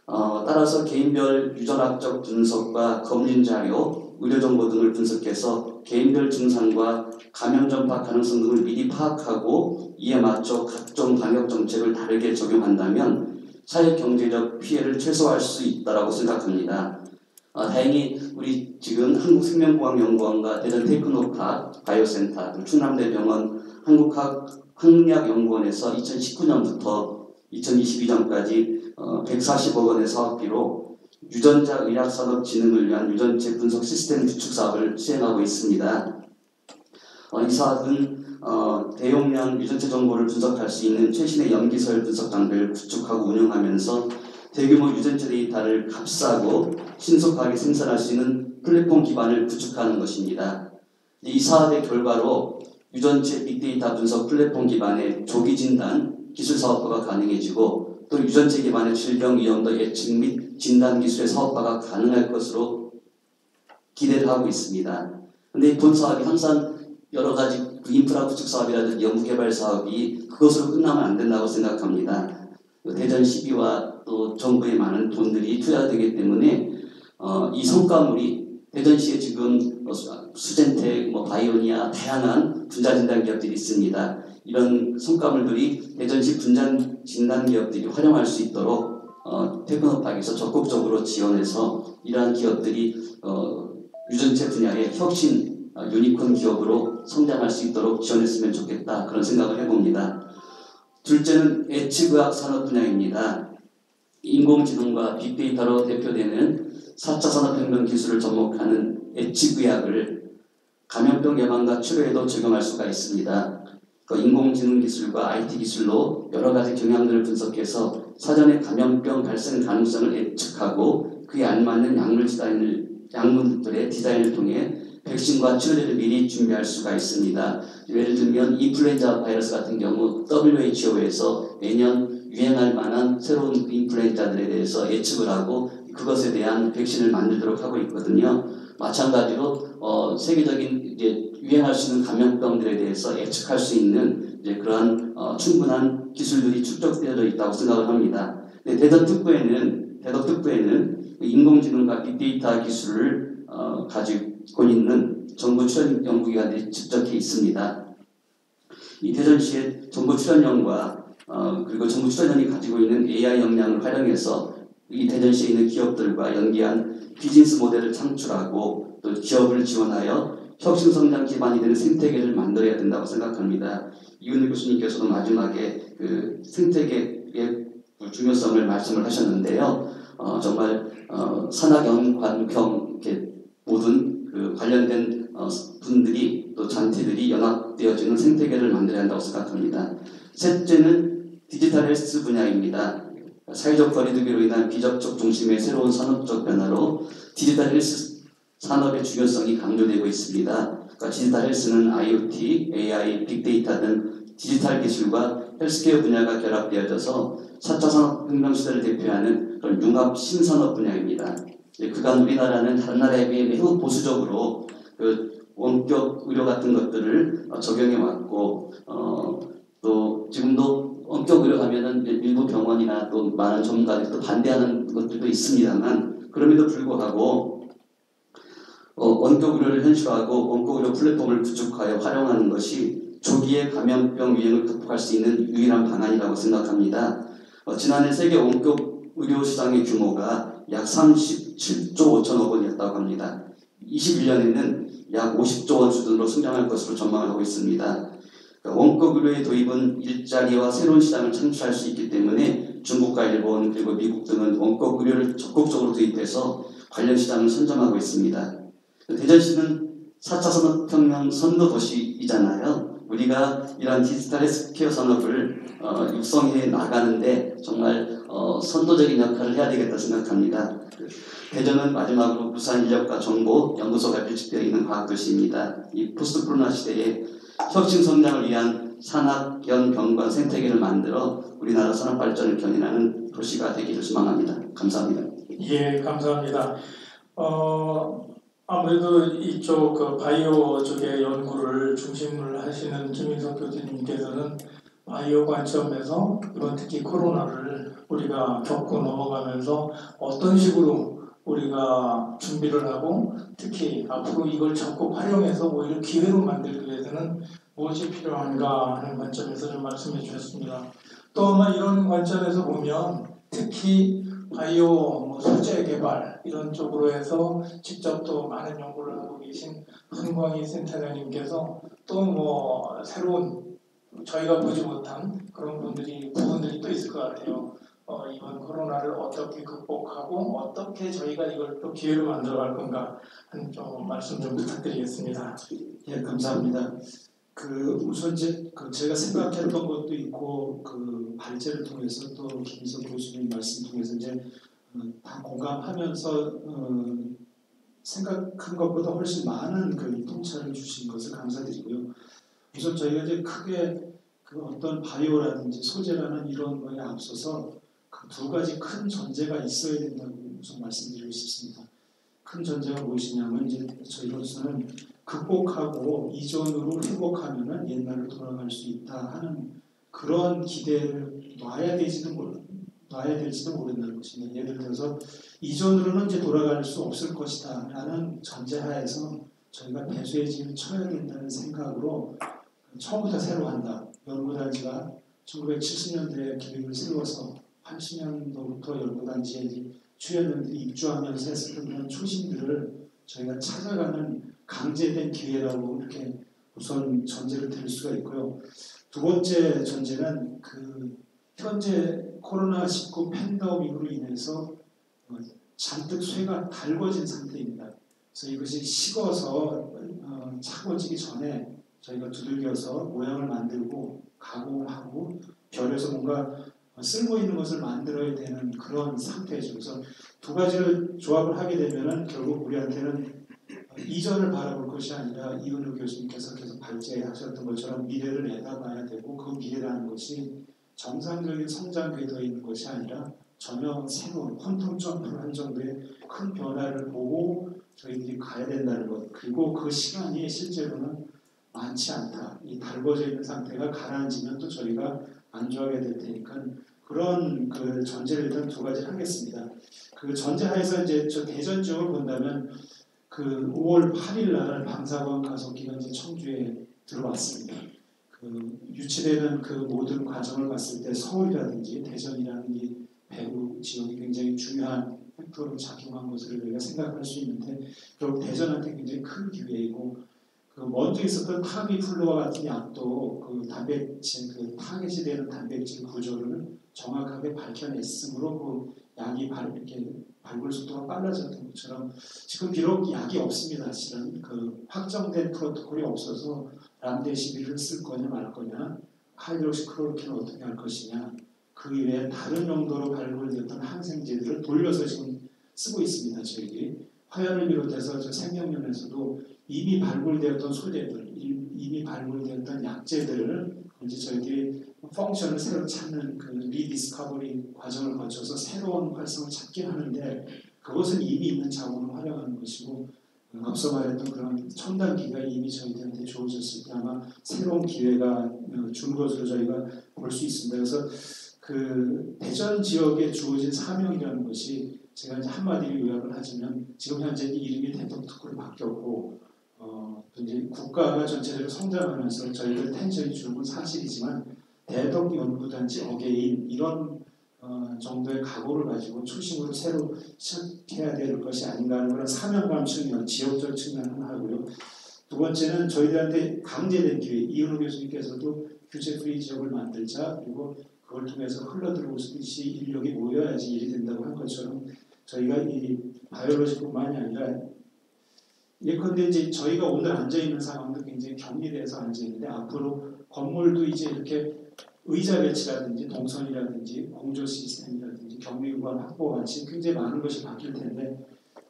따라서 개인별 유전학적 분석과 검진 자료, 의료 정보 등을 분석해서 개인별 증상과 감염 전파 가능성 등을 미리 파악하고 이에 맞춰 각종 방역 정책을 다르게 적용한다면 사회 경제적 피해를 최소화할 수 있다고 생각합니다. 다행히 우리 지금 한국생명공학연구원과 대전 테크노파크 바이오센터, 충남대병원 한국학약연구원에서 2019년부터 2022년까지 140억 원의 사업비로 유전자 의학산업 진흥을 위한 유전체 분석 시스템 구축 사업을 수행하고 있습니다. 이 사업은 대용량 유전체 정보를 분석할 수 있는 최신의 염기서열 분석 장비를 구축하고 운영하면서 대규모 유전체 데이터를 값싸고 신속하게 생산할 수 있는 플랫폼 기반을 구축하는 것입니다. 이 사업의 결과로 유전체 빅데이터 분석 플랫폼 기반의 조기 진단 기술 사업화가 가능해지고 또 유전체 기반의 질병 위험도 예측 및 진단 기술의 사업화가 가능할 것으로 기대를 하고 있습니다. 그런데 이 본 사업이 항상 여러 가지 인프라 구축 사업이라든지 연구개발 사업이 그것으로 끝나면 안 된다고 생각합니다. 대전 시비와 또 정부의 많은 돈들이 투자되기 때문에 이 성과물이 대전시에 지금 수젠텍, 바이오니아 다양한 분자진단 기업들이 있습니다. 이런 성과물들이 대전시 분자진단 기업들이 활용할 수 있도록 테크노파크에서 적극적으로 지원해서 이러한 기업들이 유전체 분야의 혁신 유니콘 기업으로 성장할 수 있도록 지원했으면 좋겠다 그런 생각을 해봅니다. 둘째는 예측의학 산업 분야입니다. 인공지능과 빅데이터로 대표되는 4차 산업혁명 기술을 접목하는 예측의학을 감염병 예방과 치료에도 적용할 수가 있습니다. 인공지능 기술과 IT 기술로 여러 가지 경향들을 분석해서 사전에 감염병 발생 가능성을 예측하고 그에 알맞는 약물들의 디자인을 통해 백신과 치료제를 미리 준비할 수가 있습니다. 예를 들면 인플루엔자 바이러스 같은 경우 WHO에서 매년 유행할 만한 새로운 인플루엔자들에 대해서 예측을 하고 그것에 대한 백신을 만들도록 하고 있거든요. 마찬가지로 세계적인 유행할 수 있는 감염병들에 대해서 예측할 수 있는 그러한 충분한 기술들이 축적되어 있다고 생각을 합니다. 대덕 특구에는 인공지능과 빅데이터 기술을 가지고 있는 정부 출연 연구기관들이 집적해 있습니다. 이 대전시의 정부 출연연과 그리고 정부 출연연이 가지고 있는 AI 역량을 활용해서 이 대전시에 있는 기업들과 연계한 비즈니스 모델을 창출하고 또 기업을 지원하여 혁신 성장 기반이 되는 생태계를 만들어야 된다고 생각합니다. 이윤희 교수님께서도 마지막에 그 생태계의 중요성을 말씀을 하셨는데요. 정말 산학연관경 모든 관련된 분들이 또 단체들이 연합되어지는 생태계를 만들어야 한다고 생각합니다. 셋째는 디지털 헬스 분야입니다. 사회적 거리두기로 인한 비접촉 중심의 새로운 산업적 변화로 디지털 헬스 산업의 중요성이 강조되고 있습니다. 디지털 헬스는 IoT, AI, 빅데이터 등 디지털 기술과 헬스케어 분야가 결합되어져서 4차 산업혁명 시대를 대표하는 그런 융합 신산업 분야입니다. 그간 우리나라는 다른 나라에 비해 매우 보수적으로 원격 의료 같은 것들을 적용해 왔고 또 지금도 원격 의료 가면은 일부 병원이나 또 많은 전문가들이 또 반대하는 것들도 있습니다만 그럼에도 불구하고 원격 의료를 현실화하고 원격 의료 플랫폼을 구축하여 활용하는 것이 조기에 감염병 유행을 극복할 수 있는 유일한 방안이라고 생각합니다. 지난해 세계 원격 의료 시장의 규모가 약 37조 5천억 원이었다고 합니다. 21년에는 약 50조 원 수준으로 성장할 것으로 전망을 하고 있습니다. 원격 의료의 도입은 일자리와 새로운 시장을 창출할 수 있기 때문에 중국과 일본 그리고 미국 등은 원격 의료를 적극적으로 도입해서 관련 시장을 선점하고 있습니다. 대전시는 4차 산업혁명 선도 도시이잖아요. 우리가 이러한 디지털 헬스케어 산업을 육성해 나가는데 정말 선도적인 역할을 해야 되겠다 생각합니다. 대전은 마지막으로 부산인력과 정보 연구소가 밀집되어 있는 과학도시입니다. 이 포스트 코로나 시대에 혁신 성장을 위한 산학연 병관 생태계를 만들어 우리나라 산업 발전을 견인하는 도시가 되기를 소망합니다. 감사합니다. 예, 감사합니다. 아무래도 이쪽 그 바이오 쪽의 연구를 중심을 하시는 김인석 교수님께서는 바이오 관점에서 이번 특히 코로나를 우리가 겪고 넘어가면서 어떤 식으로 우리가 준비를 하고 특히 앞으로 이걸 적극 활용해서 오히려 기회로 만들기 위해서는 무엇이 필요한가 하는 관점에서 좀 말씀해 주셨습니다. 또 아마 이런 관점에서 보면 특히 바이오 소재 개발 이런 쪽으로 해서 직접 또 많은 연구를 하고 계신 한광희 센터장님께서 또 새로운 저희가 보지 못한 그런 부분들이 또 있을 것 같아요. 이번 코로나를 어떻게 극복하고 어떻게 저희가 이걸 또 기회로 만들어갈 건가 하는 좀 말씀 좀 부탁드리겠습니다. 예, 감사합니다. 우선 이제 제가 생각했던 것도 있고 발제를 통해서 또 김인석 교수님 말씀 통해서 이제 다 공감하면서 생각한 것보다 훨씬 많은 통찰을 주신 것을 감사드리고요. 우선 저희가 이제 크게 어떤 바이오라든지 소재라는 이런 거에 앞서서 두 가지 큰 전제가 있어야 된다고 우선 말씀드리고 싶습니다. 큰 전제가 무엇이냐면 이제 저희로서는 극복하고 이전으로 회복하면은 옛날로 돌아갈 수 있다 하는 그런 기대를 놔야 될지도 모른다는 것입니다. 예를 들어서 이전으로는 이제 돌아갈 수 없을 것이다 라는 전제하에서 저희가 배수의 진을 쳐야 된다는 생각으로 처음부터 새로 한다. 연구단지가 1970년대에 계획을 세워서 80년도부터 연구단지에 주연들이 입주하면서 했었던 그런 초심들을 저희가 찾아가는 강제된 기회라고 이렇게 우선 전제를 드릴 수가 있고요. 두 번째 전제는 현재 코로나19 팬데믹으로 인해서 잔뜩 쇠가 달궈진 상태입니다. 그래서 이것이 식어서 차고지기 전에 저희가 두들겨서 모양을 만들고 가공하고 별에서 뭔가 쓸모 있는 것을 만들어야 되는 그런 상태죠. 그래서 두 가지를 조합을 하게 되면은 결국 우리한테는 이전을 바라볼 것이 아니라 이은우 교수님께서 계속 발제하셨던 것처럼 미래를 내다봐야 되고 그 미래라는 것이 정상적인 성장 궤도에 있는 것이 아니라 전혀 새로운 퀀텀 점프를 한 정도의 큰 변화를 보고 저희들이 가야 된다는 것. 그리고 그 시간이 실제로는 많지 않다. 이 달궈져 있는 상태가 가라앉으면 또 저희가 안주하게 될 테니까 그런 전제를 일단 두 가지를 하겠습니다. 전제하에서 이제 저 대전 지역을 본다면 5월 8일 날 방사광 가속기가 이제 청주에 들어왔습니다. 유치되는 모든 과정을 봤을 때 서울이라든지 대전이라는 이 배후 지역이 굉장히 중요한 팩터로 작용한 것을 우리가 생각할 수 있는데 결국 대전한테 굉장히 큰 기회이고 먼저 있었던 타미플루와 같은 약도 단백질 타겟이 되는 단백질 구조를 정확하게 밝혀냈으므로 약이 이렇게 발굴 속도가 빨라졌던 것처럼 지금 비록 약이 없습니다. 사실은 확정된 프로토콜이 없어서 람데시비를 쓸 거냐 말 거냐, 하이드록시클로로킨을 어떻게 할 것이냐, 그 이외에 다른 용도로 발굴되었던 항생제들을 돌려서 지금 쓰고 있습니다. 저희들이 화연을 비롯해서 생명연에서도 이미 발굴되었던 소재들, 이미 발굴되었던 약제들을 이제 저희들이 펑션을 새로 찾는 리디스커버리 과정을 거쳐서 새로운 활성을 찾긴 하는데 그것은 이미 있는 자원을 활용하는 것이고 앞서 말했던 그런 첨단 기기가 이미 저희들한테 주어졌을 때 아마 새로운 기회가 준 것으로 저희가 볼 수 있습니다. 그래서 대전 지역에 주어진 사명이라는 것이 제가 이제 한마디로 요약을 하자면 지금 현재 이름이 대통특구로 바뀌었고 이제 국가가 전체적으로 성장하면서 저희들 텐션이 줄은 사실이지만 대덕연구단지 어게인 이런 정도의 각오를 가지고 초심으로 새로 시작해야 될 것이 아닌가 하는 그런 사명감 측면, 지역적 측면 하나 하고요. 두 번째는 저희들한테 강제된 기회, 이은우 교수님께서도 규제 프리 지역을 만들자 그리고 그걸 통해서 흘러들어올 수 있이 인력이 모여야지 일이 된다고 한 것처럼 저희가 이 바이오로직뿐만이 아니라 예컨대 이제 저희가 오늘 앉아 있는 상황도 굉장히 격리돼서 앉아 있는데 앞으로 건물도 이제 이렇게 의자 배치라든지 동선이라든지 공조 시스템이라든지 격리구간 확보 같이 굉장히 많은 것이 바뀔 텐데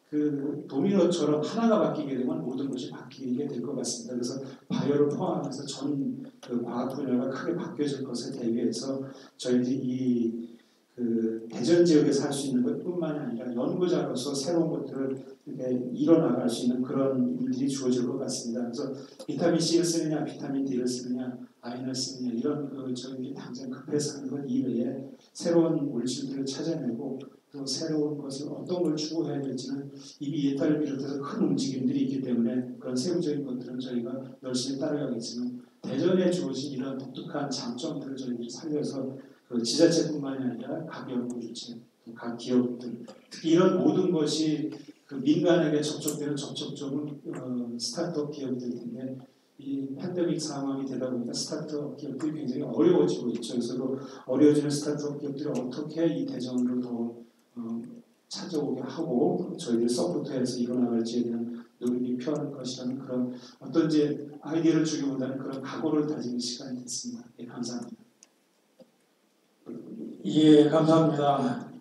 그 도미노처럼 하나가 바뀌게 되면 모든 것이 바뀌게 될 것 같습니다. 그래서 바이오를 포함해서 전 그 과학 분야가 크게 바뀌어질 것에 대비해서 저희들이 그 대전 지역에서 할 수 있는 것뿐만이 아니라 연구자로서 새로운 것들을 이렇게 이뤄나갈 수 있는 그런 일들이 주어질 것 같습니다. 그래서 비타민 C를 쓰느냐, 비타민 D를 쓰느냐, 아인을 쓰느냐 이런 그 저희 당장 급해서 하는 것 이외에 새로운 물질들을 찾아내고 또 새로운 것을 어떤 걸 추구해야 될지는 이미 예탈을 비롯해서 큰 움직임들이 있기 때문에 그런 세부적인 것들은 저희가 열심히 따라가겠지만 대전에 주어진 이런 독특한 장점들을 저희들이 살려서 그 지자체뿐만이 아니라 각 연구주체, 각 기업들 특히 이런 모든 것이 그 민간에게 접촉되는 접촉점은 스타트업 기업들일 텐데 이 팬데믹 상황이 되다 보니까 스타트업 기업들이 굉장히 어려워지고 있죠. 그래서 어려워지는 스타트업 기업들이 어떻게 이 대전으로 더 찾아오게 하고 저희들 서포트해서 일어나갈지에 대한 노력이 필요할 것이라는 그런 어떤 이제 아이디어를 주기보다는 그런 각오를 다지는 시간이 됐습니다. 예, 감사합니다. 예, 감사합니다.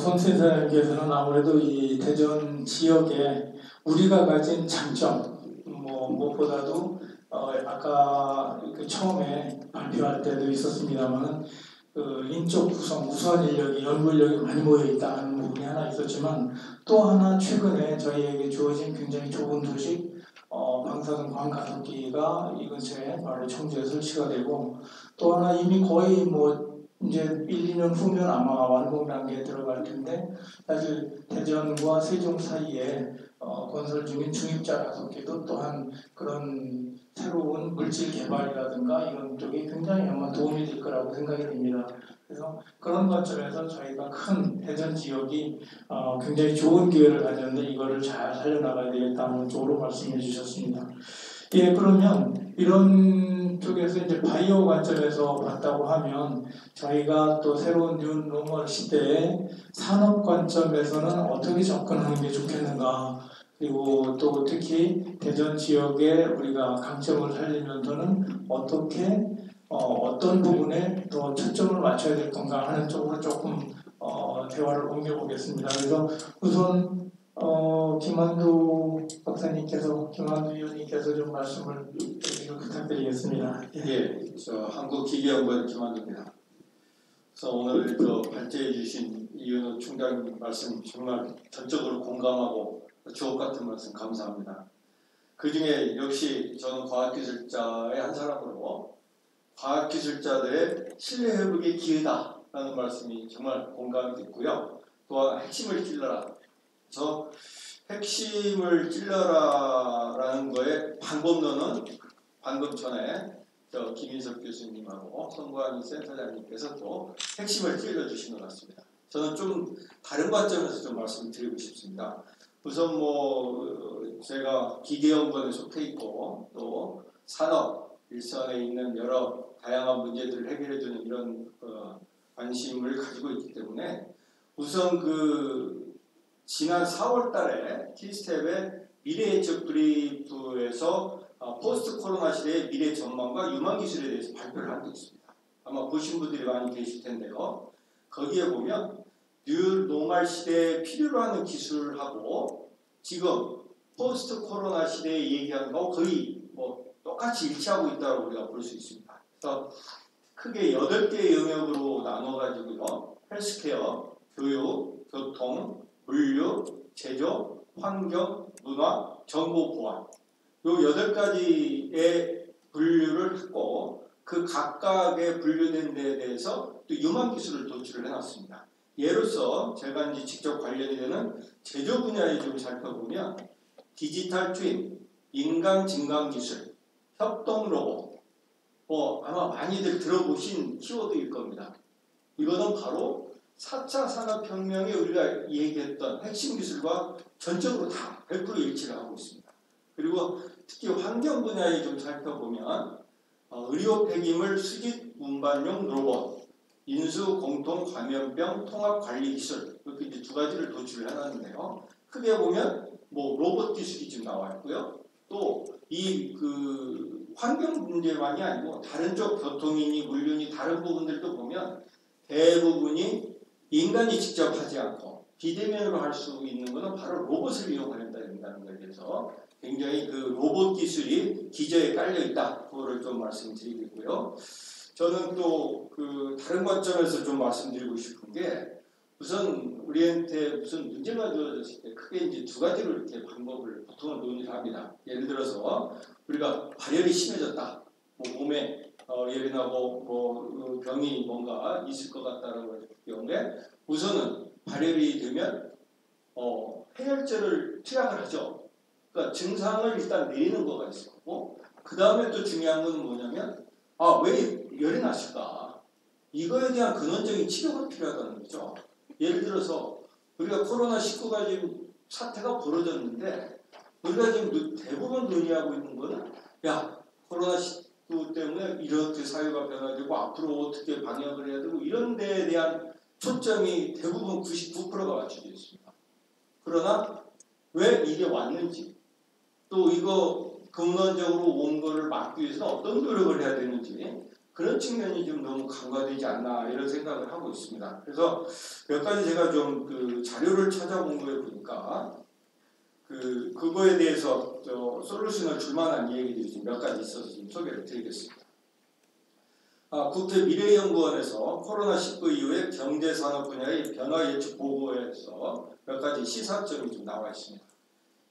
손 센터장님께서는 아무래도 이 대전 지역에 우리가 가진 장점, 무엇보다도 아까 그 처음에 발표할 때도 있었습니다만 그 인적 구성, 우수한 인력이, 연구 인력이 많이 모여 있다는 부분이 하나 있었지만 또 하나 최근에 저희에게 주어진 굉장히 좋은 소식, 방사능 광가습기가 이 근처에 바로 청주에 설치가 되고 또 하나 이미 거의 이제 1, 2년 후면 아마 완공 단계에 들어갈 텐데 사실 대전과 세종 사이에 건설 중인 중입자 가속기도 또한 그런 새로운 물질 개발이라든가 이런 쪽이 굉장히 아마 도움이 될 거라고 생각이 됩니다. 그래서 그런 관점에서 저희가 큰 대전 지역이 굉장히 좋은 기회를 가졌는데 이거를 잘 살려나가야 되겠다는 쪽으로 말씀해 주셨습니다. 예, 그러면 이런 쪽에서 이제 바이오 관점에서 봤다고 하면 저희가 또 새로운 뉴 노멀 시대에 산업 관점에서는 어떻게 접근하는 게 좋겠는가, 그리고 또 특히 대전 지역에 우리가 강점을 살리면서는 어떻게 어떤 부분에 더 초점을 맞춰야 될 건가 하는 쪽으로 조금 대화를 옮겨보겠습니다. 그래서 우선 김한두 박사님께서, 김한두 위원님께서 좀 말씀을 부탁드리겠습니다. 예, 저 한국기계연구원 김한두입니다. 그래서 오늘 발제해 주신 이윤호 총장님 말씀 정말 전적으로 공감하고 주옥 같은 말씀 감사합니다. 그 중에 역시 저는 과학기술자의 한 사람으로 과학기술자들의 신뢰 회복의 기회다라는 말씀이 정말 공감이 됐고요. 또한 핵심을 찔러라. 저 핵심을 찔러라라는 거에 방법론은 방금 전에 김인석 교수님하고 송관희 센터장님께서 또 핵심을 찔러주신 것 같습니다. 저는 좀 다른 관점에서 좀 말씀드리고 싶습니다. 우선 제가 기계연구원에 속해 있고 또 산업 일선에 있는 여러 다양한 문제들을 해결해주는 이런 관심을 가지고 있기 때문에 우선 지난 4월달에 T스텝의 미래 예측 브리프에서 포스트 코로나 시대의 미래 전망과 유망 기술에 대해서 발표를 한 게 있습니다. 아마 보신 분들이 많이 계실 텐데요. 거기에 보면 뉴 노멀 시대에 필요로 하는 기술하고 지금 포스트 코로나 시대에 얘기하는 거 거의 똑같이 일치하고 있다고 우리가 볼 수 있습니다. 그래서 크게 8개의 영역으로 나눠가지고요. 헬스케어, 교육, 교통, 물류, 제조, 환경, 문화, 정보 보안 요 8가지의 분류를 했고 그 각각의 분류된 데에 대해서 또 유망 기술을 도출을 해놨습니다. 예로서 제가 이제 직접 관련이 되는 제조 분야에 좀 살펴보면 디지털 트윈, 인간 증강 기술, 협동 로봇 아마 많이들 들어보신 키워드일 겁니다. 이거는 바로 4차 산업혁명에 우리가 얘기했던 핵심 기술과 전적으로 다 100% 일치를 하고 있습니다. 그리고 특히 환경 분야에 좀 살펴보면 의료 폐기물 수집 운반용 로봇, 인수 공통 감염병 통합 관리 기술 이렇게 이제 두 가지를 도출을 해놨는데요. 크게 보면 뭐 로봇 기술이 지금 나와 있고요. 또 이 그 환경 문제만이 아니고 다른 쪽 교통이니 물류니 다른 부분들도 보면 대부분이 인간이 직접 하지 않고 비대면으로 할 수 있는 것은 바로 로봇을 이용한다는 것에 대해서 굉장히 그 로봇 기술이 기저에 깔려 있다. 그거를 좀 말씀드리겠고요. 저는 또 그 다른 관점에서 좀 말씀드리고 싶은 게 우선 우리한테 무슨 문제가 주어졌을 때 크게 이제 두 가지로 이렇게 방법을 보통은 논의를 합니다. 예를 들어서 우리가 발열이 심해졌다. 뭐 몸에 열이 나고 뭐 병이 뭔가 있을 것 같다는 경우에 우선은 발열이 되면 해열제를 투약을 하죠. 그러니까 증상을 일단 내리는 거가 있을 거고 그 다음에 또 중요한 건 뭐냐면 왜 열이 났을까? 이거에 대한 근원적인 치료가 필요하다는 거죠. 예를 들어서 우리가 코로나19가 지금 사태가 벌어졌는데 우리가 지금 대부분 논의하고 있는 거는 코로나19 때문에 이렇게 사회가 변화되고 앞으로 어떻게 방역을 해야 되고 이런 데에 대한 초점이 대부분 99%가 맞춰져 있습니다. 그러나 왜 이게 왔는지 또 이거 근원적으로 온 거를 막기 위해서 어떤 노력을 해야 되는지 그런 측면이 좀 너무 간과되지 않나 이런 생각을 하고 있습니다. 그래서 몇 가지 제가 좀 그 자료를 찾아본 거에 보니까 그거에 대해서 솔루션을 줄 만한 얘기들이 좀 몇 가지 있어서 좀 소개를 드리겠습니다. 국회 미래연구원에서 코로나19 이후에 경제산업 분야의 변화 예측 보고에서 몇 가지 시사점이 좀 나와 있습니다.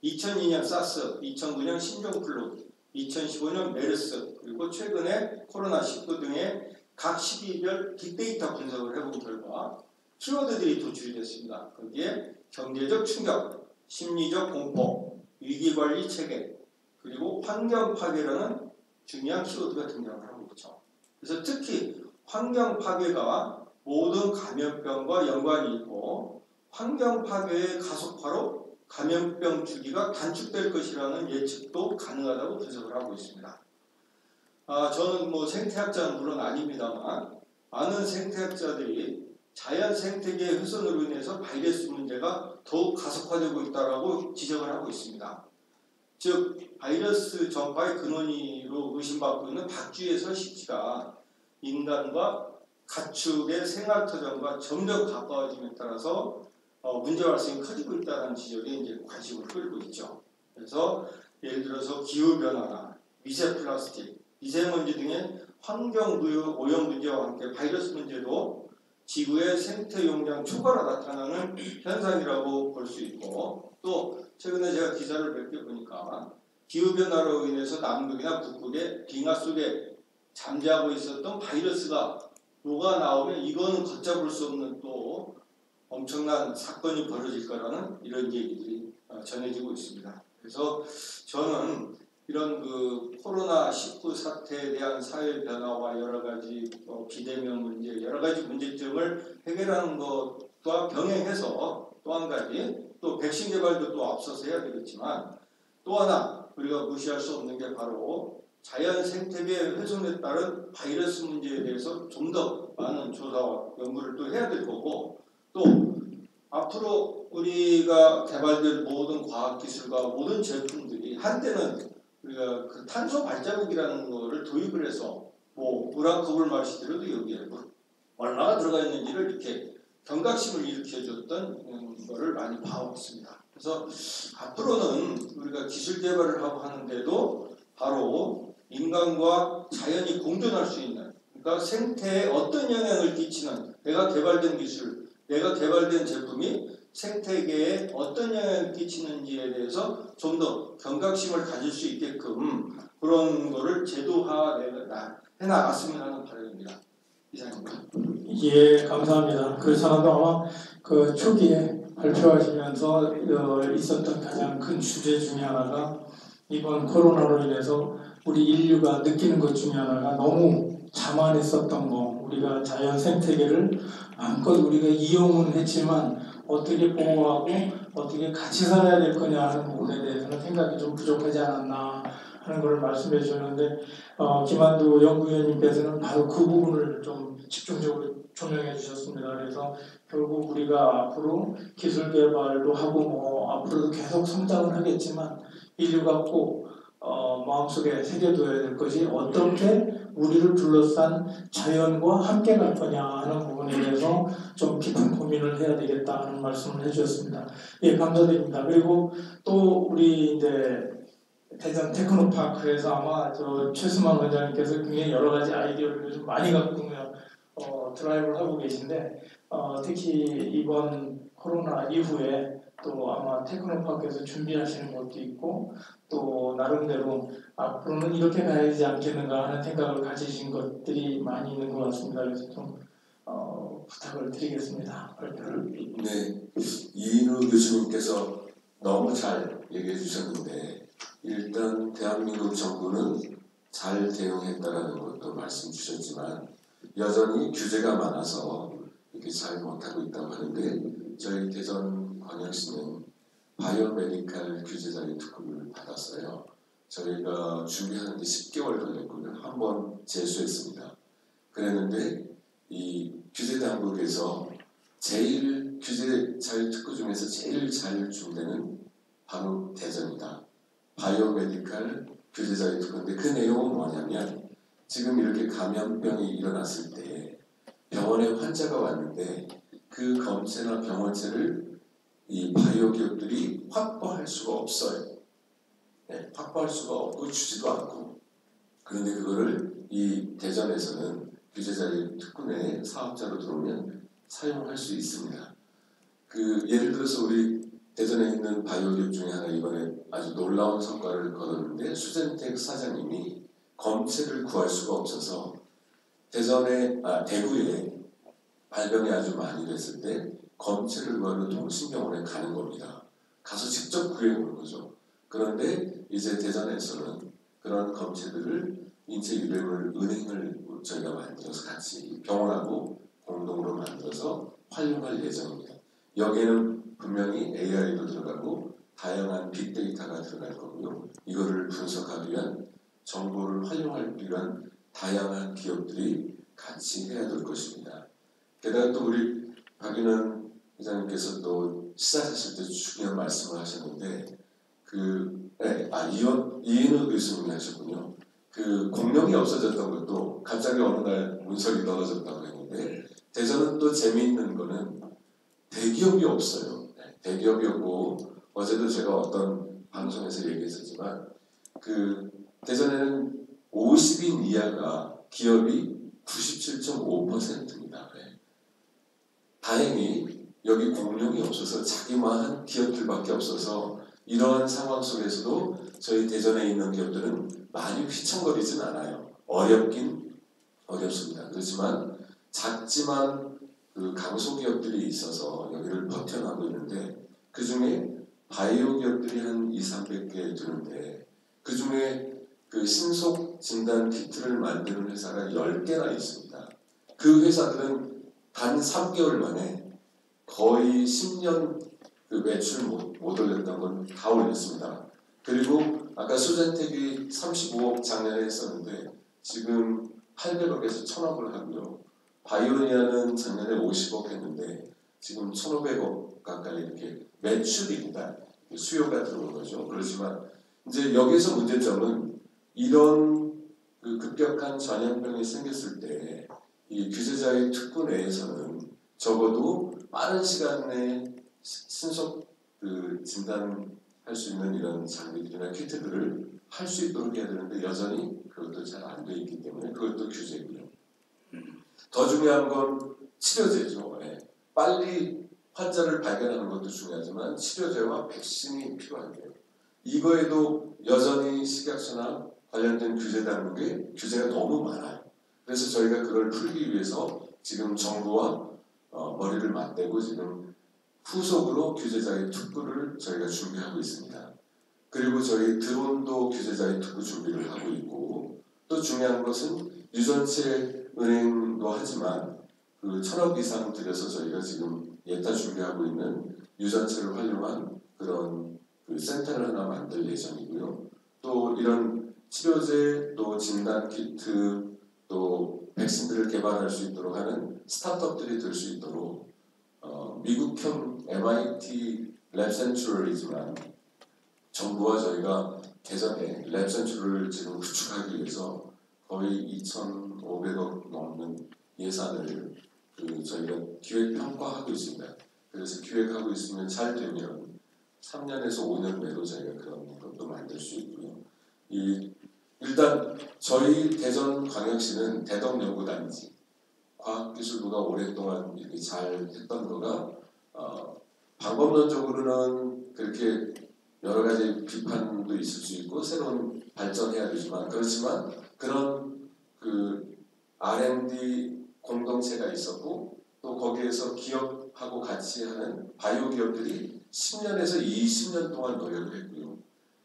2002년 사스, 2009년 신종플루, 2015년 메르스, 그리고 최근에 코로나19 등의 각 시기별 빅데이터 분석을 해본 결과 키워드들이 도출이 됐습니다. 거기에 경제적 충격, 심리적 공포, 위기관리 체계, 그리고 환경 파괴라는 중요한 키워드가 등장을 하고 있죠. 그래서 특히 환경 파괴가 모든 감염병과 연관이 있고 환경 파괴의 가속화로 감염병 주기가 단축될 것이라는 예측도 가능하다고 분석을 하고 있습니다. 저는 뭐 생태학자는 물론 아닙니다만 많은 생태학자들이 자연 생태계의 훼손으로 인해서 바이러스 문제가 더욱 가속화되고 있다고 지적을 하고 있습니다. 즉 바이러스 전파의 근원으로 의심받고 있는 박쥐에서 식지가 인간과 가축의 생활터전과 점점 가까워짐에 따라서 문제 발생이 커지고 있다는 지적에 이제 관심을 끌고 있죠. 그래서 예를 들어서 기후 변화나 미세 플라스틱, 미세먼지 등의 환경 오염 문제와 함께 바이러스 문제도 지구의 생태 용량 초과로 나타나는 현상이라고 볼 수 있고 또 최근에 제가 기사를 몇 개 보니까 기후 변화로 인해서 남극이나 북극의 빙하 속에 잠자고 있었던 바이러스가 녹아 나오면 이거는 걷잡을 수 없는 또 엄청난 사건이 벌어질 거라는 이런 얘기들이 전해지고 있습니다. 그래서 저는 이런 그 코로나19 사태에 대한 사회 변화와 여러 가지 비대면 문제, 여러 가지 문제점을 해결하는 것과 병행해서 또 한 가지 또 백신 개발도 또 앞서서 해야 되겠지만 또 하나 우리가 무시할 수 없는 게 바로 자연 생태계 훼손에 따른 바이러스 문제에 대해서 좀 더 많은 조사와 연구를 또 해야 될 거고 또 앞으로 우리가 개발될 모든 과학기술과 모든 제품들이 한때는 우리가 그 탄소 발자국이라는 거를 도입을 해서 뭐 물 한 컵을 마시더라도 여기에 얼마나 들어가 있는지를 이렇게 경각심을 일으켜줬던 거를 많이 봐왔습니다. 그래서 앞으로는 우리가 기술 개발을 하고 하는데도 바로 인간과 자연이 공존할 수 있는 그러니까 생태에 어떤 영향을 끼치는 내가 개발된 기술, 내가 개발된 제품이 생태계에 어떤 영향을 끼치는지에 대해서 좀 더 경각심을 가질 수 있게끔 그런 거를 제도화해 나갔으면 하는 바람입니다. 이상입니다. 예, 감사합니다. 그렇잖아도 아마 그 초기에 발표하시면서 있었던 가장 큰 주제 중에 하나가 이번 코로나로 인해서 우리 인류가 느끼는 것 중에 하나가 너무 자만했었던 거, 우리가 자연 생태계를 마음껏 우리가 이용은 했지만 어떻게 보호하고 어떻게 같이 살아야 될 거냐 하는 부분에 대해서는 생각이 좀 부족하지 않았나 하는 걸 말씀해 주셨는데 김한두 연구위원님께서는 바로 그 부분을 좀 집중적으로 조명해 주셨습니다. 그래서 결국 우리가 앞으로 기술 개발도 하고 앞으로도 계속 성장을 하겠지만 인류가 꼭 마음속에 새겨둬야 될 것이 어떻게 우리를 둘러싼 자연과 함께 갈 거냐 하는 부분에 대해서 좀 깊은 고민을 해야 되겠다 하는 말씀을 해주셨습니다. 예, 감사드립니다. 그리고 또 우리 이제 대전 테크노파크에서 아마 최수만 원장님께서 굉장히 여러 가지 아이디어를 요즘 많이 갖고 드라이브를 하고 계신데 특히 이번 코로나 이후에 또 아마 테크노파크에서 준비하시는 것도 있고 또 나름대로 앞으로는 이렇게 가야 되지 않겠는가 하는 생각을 가지신 것들이 많이 있는 것 같습니다. 그래서 좀 부탁을 드리겠습니다. 발표를. 네, 이인우 교수님께서 너무 잘 얘기해 주셨는데 일단 대한민국 정부는 잘 대응했다라는 것도 말씀 주셨지만 여전히 규제가 많아서 이렇게 잘 못하고 있다고 하는데 저희 대전광역시는 바이오메디칼 규제자의 특급을 받았어요. 저희가 준비하는데 10개월 걸렸고요. 한 번 재수했습니다. 그랬는데 이 규제당국에서 제일 규제자의 특급 중에서 제일 잘 준 데는 바로 대전이다. 바이오메디칼 규제자의 특급인데 그 내용은 뭐냐면 지금 이렇게 감염병이 일어났을 때 병원에 환자가 왔는데 그 검체나 병원체를 이 바이오 기업들이 확보할 수가 없어요. 네, 확보할 수가 없고 주지도 않고. 그런데 그거를 이 대전에서는 규제자의 특권에 사업자로 들어오면 사용할 수 있습니다. 예를 들어서 우리 대전에 있는 바이오 기업 중에 하나 이번에 아주 놀라운 성과를 거뒀는데 수젠텍 사장님이 검체를 구할 수가 없어서 대구에 발병이 아주 많이 됐을 때 검체를 구하러 동신병원에 가는 겁니다. 가서 직접 구해오는 거죠. 그런데 이제 대전에서는 그런 검체들을 인체 유래물 은행을 저희가 만들어서 같이 병원하고 공동으로 만들어서 활용할 예정입니다. 여기에는 분명히 AI도 들어가고 다양한 빅데이터가 들어갈 거고요. 이거를 분석하기 위한 정보를 활용할 위한 다양한 기업들이 같이 해야 될 것입니다. 게다가 또 우리 박윤원 회장님께서 또 시작하실 때 중요한 말씀을 하셨는데 이인우 교수님이 하셨군요. 공룡이 없어졌던 것도 갑자기 어느 날 문석이 떨어졌다고 했는데 대전은 또 재미있는 거는 대기업이 없어요. 대기업이 없고 어제도 제가 어떤 방송에서 얘기했었지만 대전에는 50인 이하가 기업이 97.5%입니다. 다행히 여기 공룡이 없어서 자기만 기업들밖에 없어서 이러한 상황 속에서도 저희 대전에 있는 기업들은 많이 휘청거리진 않아요. 어렵긴 어렵습니다. 그렇지만 작지만 강소기업들이 있어서 여기를 버텨나가고 있는데 그 중에 바이오 기업들이 한 200~300개 되는데 그 중에 신속 진단 키트를 만드는 회사가 10개나 있습니다. 그 회사들은 단 3개월 만에 거의 10년 매출 못 올렸던 건 다 올렸습니다. 그리고 아까 수젠텍이 35억 작년에 했었는데 지금 800억에서 1000억을 하고요. 바이오니아는 작년에 50억 했는데 지금 1500억 가까이 이렇게 매출입니다. 수요가 들어온 거죠. 그렇지만 이제 여기서 문제점은 이런 급격한 전염병이 생겼을 때 이 규제자의 특구 내에서는 적어도 빠른 시간 내에 신속 진단할 수 있는 이런 장비들이나 키트들을 할 수 있도록 해야 되는데 여전히 그것도 잘 안 돼 있기 때문에 그것도 규제고요. 더 중요한 건 치료제죠. 빨리 환자를 발견하는 것도 중요하지만 치료제와 백신이 필요한데요. 이거에도 여전히 식약처나 관련된 규제 당국에 규제가 너무 많아요. 그래서 저희가 그걸 풀기 위해서 지금 정부와 머리를 맞대고 지금 후속으로 규제자의 특구를 저희가 준비하고 있습니다. 그리고 저희 드론도 규제자의 특구 준비를 하고 있고 또 중요한 것은 유전체 은행도 하지만 1000억 이상 들여서 저희가 지금 예타 준비하고 있는 유전체를 활용한 그런 센터를 하나 만들 예정이고요. 또 이런 치료제, 또 진단 키트, 또 백신들을 개발할 수 있도록 하는 스타트업들이 될 수 있도록 미국형 MIT 랩센츄럴이지만 정부와 저희가 대전에 랩센츄럴을 지금 구축하기 위해서 거의 2,500억 넘는 예산을 저희가 기획 평가하고 있습니다. 그래서 기획하고 있으면 잘 되면 3년에서 5년 내로 저희가 그런 것도 만들 수 있고요. 일단 저희 대전광역시는 대덕연구단지 과학기술부가 오랫동안 이렇게 잘 했던 거가 방법론적으로는 그렇게 여러 가지 비판도 있을 수 있고 새로운 발전해야 되지만 그렇지만 그런 R&D 공동체가 있었고 또 거기에서 기업하고 같이 하는 바이오 기업들이 10년에서 20년 동안 노력을 했고요.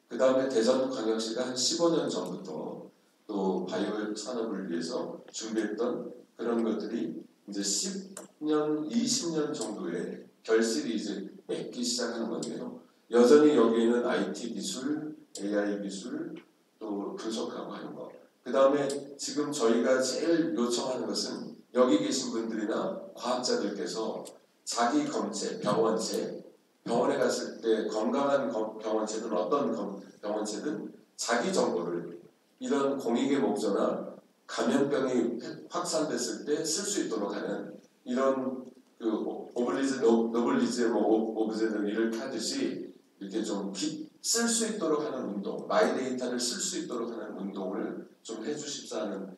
그 다음에 대전광역시가 한 15년 전부터 또 바이오 산업을 위해서 준비했던 그런 것들이 이제 10년, 20년 정도의 결실이 이제 맺기 시작하는 건데요. 여전히 여기에는 IT 기술, AI 기술, 또 분석하고 하는 거. 그 다음에 지금 저희가 제일 요청하는 것은 여기 계신 분들이나 과학자들께서 자기 검체, 병원에 갔을 때 건강한 병원체든 어떤 병원체든 자기 정보를 이런 공익의 목적이나 감염병이 확산됐을 때 쓸 수 있도록 하는 이런 노블리즈 오브제는 이렇게 하듯이 이렇게 좀 쓸 수 있도록 하는 운동, 마이 데이터를 쓸 수 있도록 하는 운동을 좀 해주십사는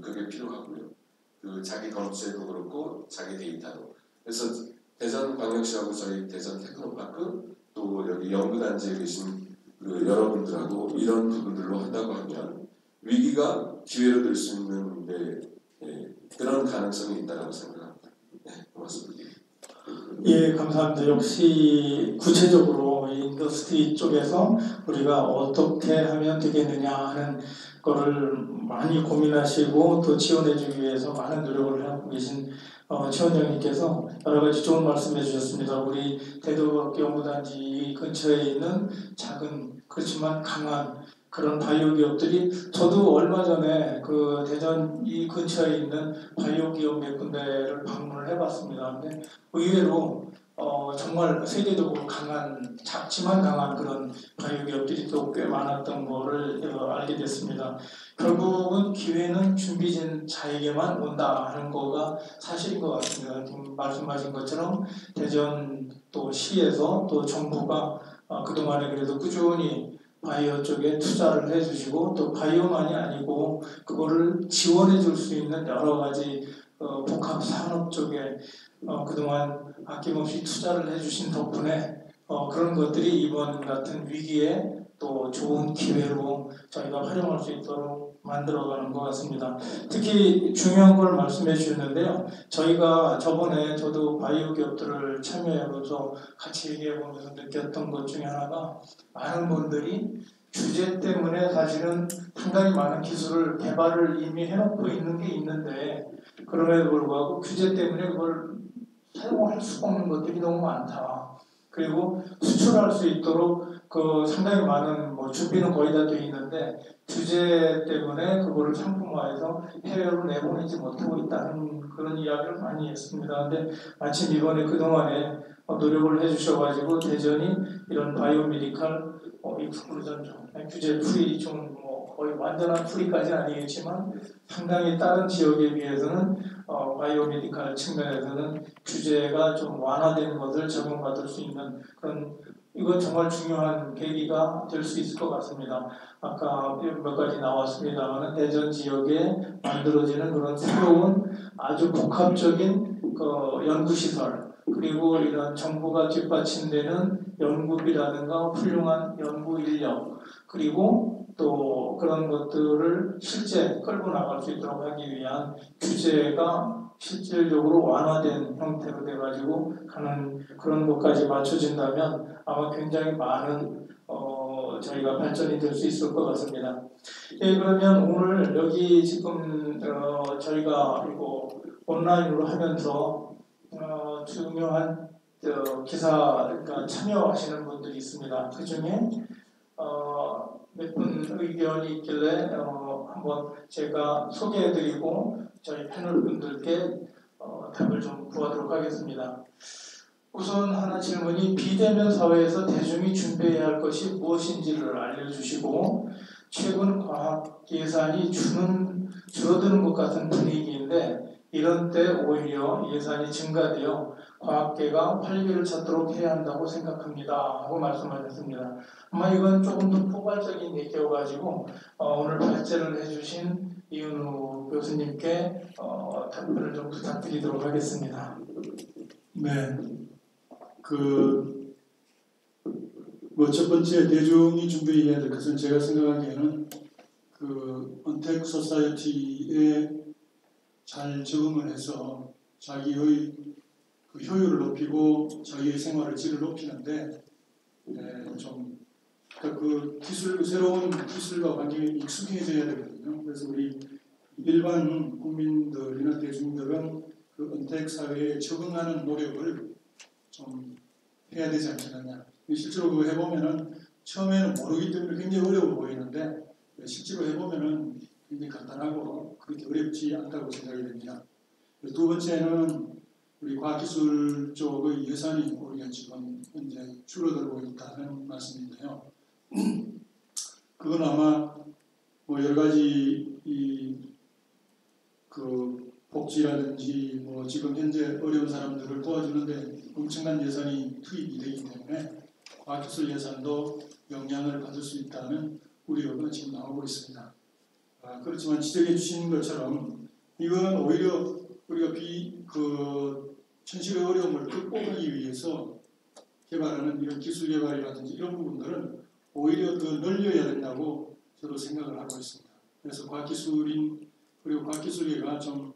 그게 필요하고요. 자기 검체도 그렇고 자기 데이터도. 그래서 대전광역시하고 저희 대전 테크노파크 또 여기 연구단지에 계신 여러분들하고 이런 부분들로 한다고 하면 위기가 기회로 될 수 있는 그런 가능성이 있다고 생각합니다. 네, 고맙습니다. 예, 감사합니다. 역시 구체적으로 이 인더스트리 쪽에서 우리가 어떻게 하면 되겠느냐 하는 거를 많이 고민하시고 또 지원해주기 위해서 많은 노력을 하고 계신 최원장님께서 여러 가지 좋은 말씀해 주셨습니다. 우리 대덕연구단지 근처에 있는 작은 그렇지만 강한 그런 바이오 기업들이 저도 얼마 전에 대전 이 근처에 있는 바이오 기업 몇 군데를 방문을 해봤습니다. 근데 의외로 정말 세계적으로 강한 작지만 강한 그런 바이오 기업들이 또 꽤 많았던 거를 알게 됐습니다. 결국은 기회는 준비된 자에게만 온다 하는 거가 사실인 것 같습니다. 지금 말씀하신 것처럼 대전 또 시에서 또 정부가 그동안에 그래도 꾸준히 바이오 쪽에 투자를 해주시고 또 바이오만이 아니고 그거를 지원해 줄 수 있는 여러 가지 복합 산업 쪽에 그동안 아낌없이 투자를 해주신 덕분에 그런 것들이 이번 같은 위기에 또 좋은 기회로 저희가 활용할 수 있도록 만들어가는 것 같습니다. 특히 중요한 걸 말씀해 주셨는데요. 저희가 저번에 저도 바이오 기업들을 참여해보면서 같이 얘기해보면서 느꼈던 것 중에 하나가 많은 분들이 규제 때문에 사실은 상당히 많은 기술을 개발을 이미 해놓고 있는 게 있는데 그럼에도 불구하고 규제 때문에 그걸 사용할 수가 없는 것들이 너무 많다. 그리고 수출할 수 있도록 상당히 많은 준비는 거의 다 돼 있는데 규제 때문에 그거를 상품화해서 해외로 내보내지 못하고 있다는 그런 이야기를 많이 했습니다. 근데 마침 이번에 그동안에 노력을 해주셔가지고 대전이 이런 바이오메디칼 익스클루전 규제 프리 좀 거의 완전한 프리까지는 아니겠지만 상당히 다른 지역에 비해서는 바이오메디칼 측면에서는 규제가 좀 완화된 것을 적용받을 수 있는 그런 이건 정말 중요한 계기가 될 수 있을 것 같습니다. 아까 몇 가지 나왔습니다만 대전 지역에 만들어지는 그런 새로운 아주 복합적인 연구시설 그리고 이런 정부가 뒷받침되는 연구비라든가 훌륭한 연구 인력 그리고 또 그런 것들을 실제 끌고 나갈 수 있도록 하기 위한 규제가 실질적으로 완화된 형태로 돼가지고 가는 그런 것까지 맞춰진다면 아마 굉장히 많은 저희가 발전이 될 수 있을 것 같습니다. 예, 그러면 오늘 여기 지금 저희가 이거 온라인으로 하면서 중요한 기사 그러니까 참여하시는 분들이 있습니다. 그 중에 몇 분 의견이 있길래 한번 제가 소개해드리고 저희 패널 분들께 답을 좀 구하도록 하겠습니다. 우선 하나 질문이 비대면 사회에서 대중이 준비해야 할 것이 무엇인지를 알려주시고 최근 과학 예산이 줄어드는 것 같은 분위기인데 이런 때 오히려 예산이 증가되어 과학계가 활기를 찾도록 해야 한다고 생각합니다 하고 말씀하셨습니다. 아마 이건 조금 더 포괄적인 얘기여가지고 오늘 발제를 해주신 이은우 교수님께 답변을 좀 부탁드리도록 하겠습니다. 네. 첫 번째 대중이 준비해야 될 것은 제가 생각하기에는 언택 소사이어티에 잘 적응을 해서 자기의 효율을 높이고 자기의 생활의 질을 높이는데 새로운 기술과 환경에 익숙해져야 되거든요. 그래서 우리 일반 국민들이나 대중들은 언택 사회에 적응하는 노력을 좀 해야 되지 않겠느냐. 실제로 그거 해보면은 처음에는 모르기 때문에 굉장히 어려워 보이는데 실제로 해보면은 굉장히 간단하고 그렇게 어렵지 않다고 생각이 됩니다. 두 번째는 우리 과학기술 쪽의 예산이 우리가 지금 현재 줄어들고 있다는 말씀인데요. 그건 아마 여러 가지 복지라든지 지금 현재 어려운 사람들을 도와주는데 엄청난 예산이 투입이 되기 때문에 과학기술 예산도 영향을 받을 수 있다는 우려가 지금 나오고 있습니다. 그렇지만 지적해 주신 것처럼 이건 오히려 우리가 현실의 어려움을 극복하기 위해서 개발하는 이런 기술 개발이라든지 이런 부분들은 오히려 더 늘려야 된다고 저도 생각을 하고 있습니다. 그래서 과학기술인 그리고 과학기술계가 좀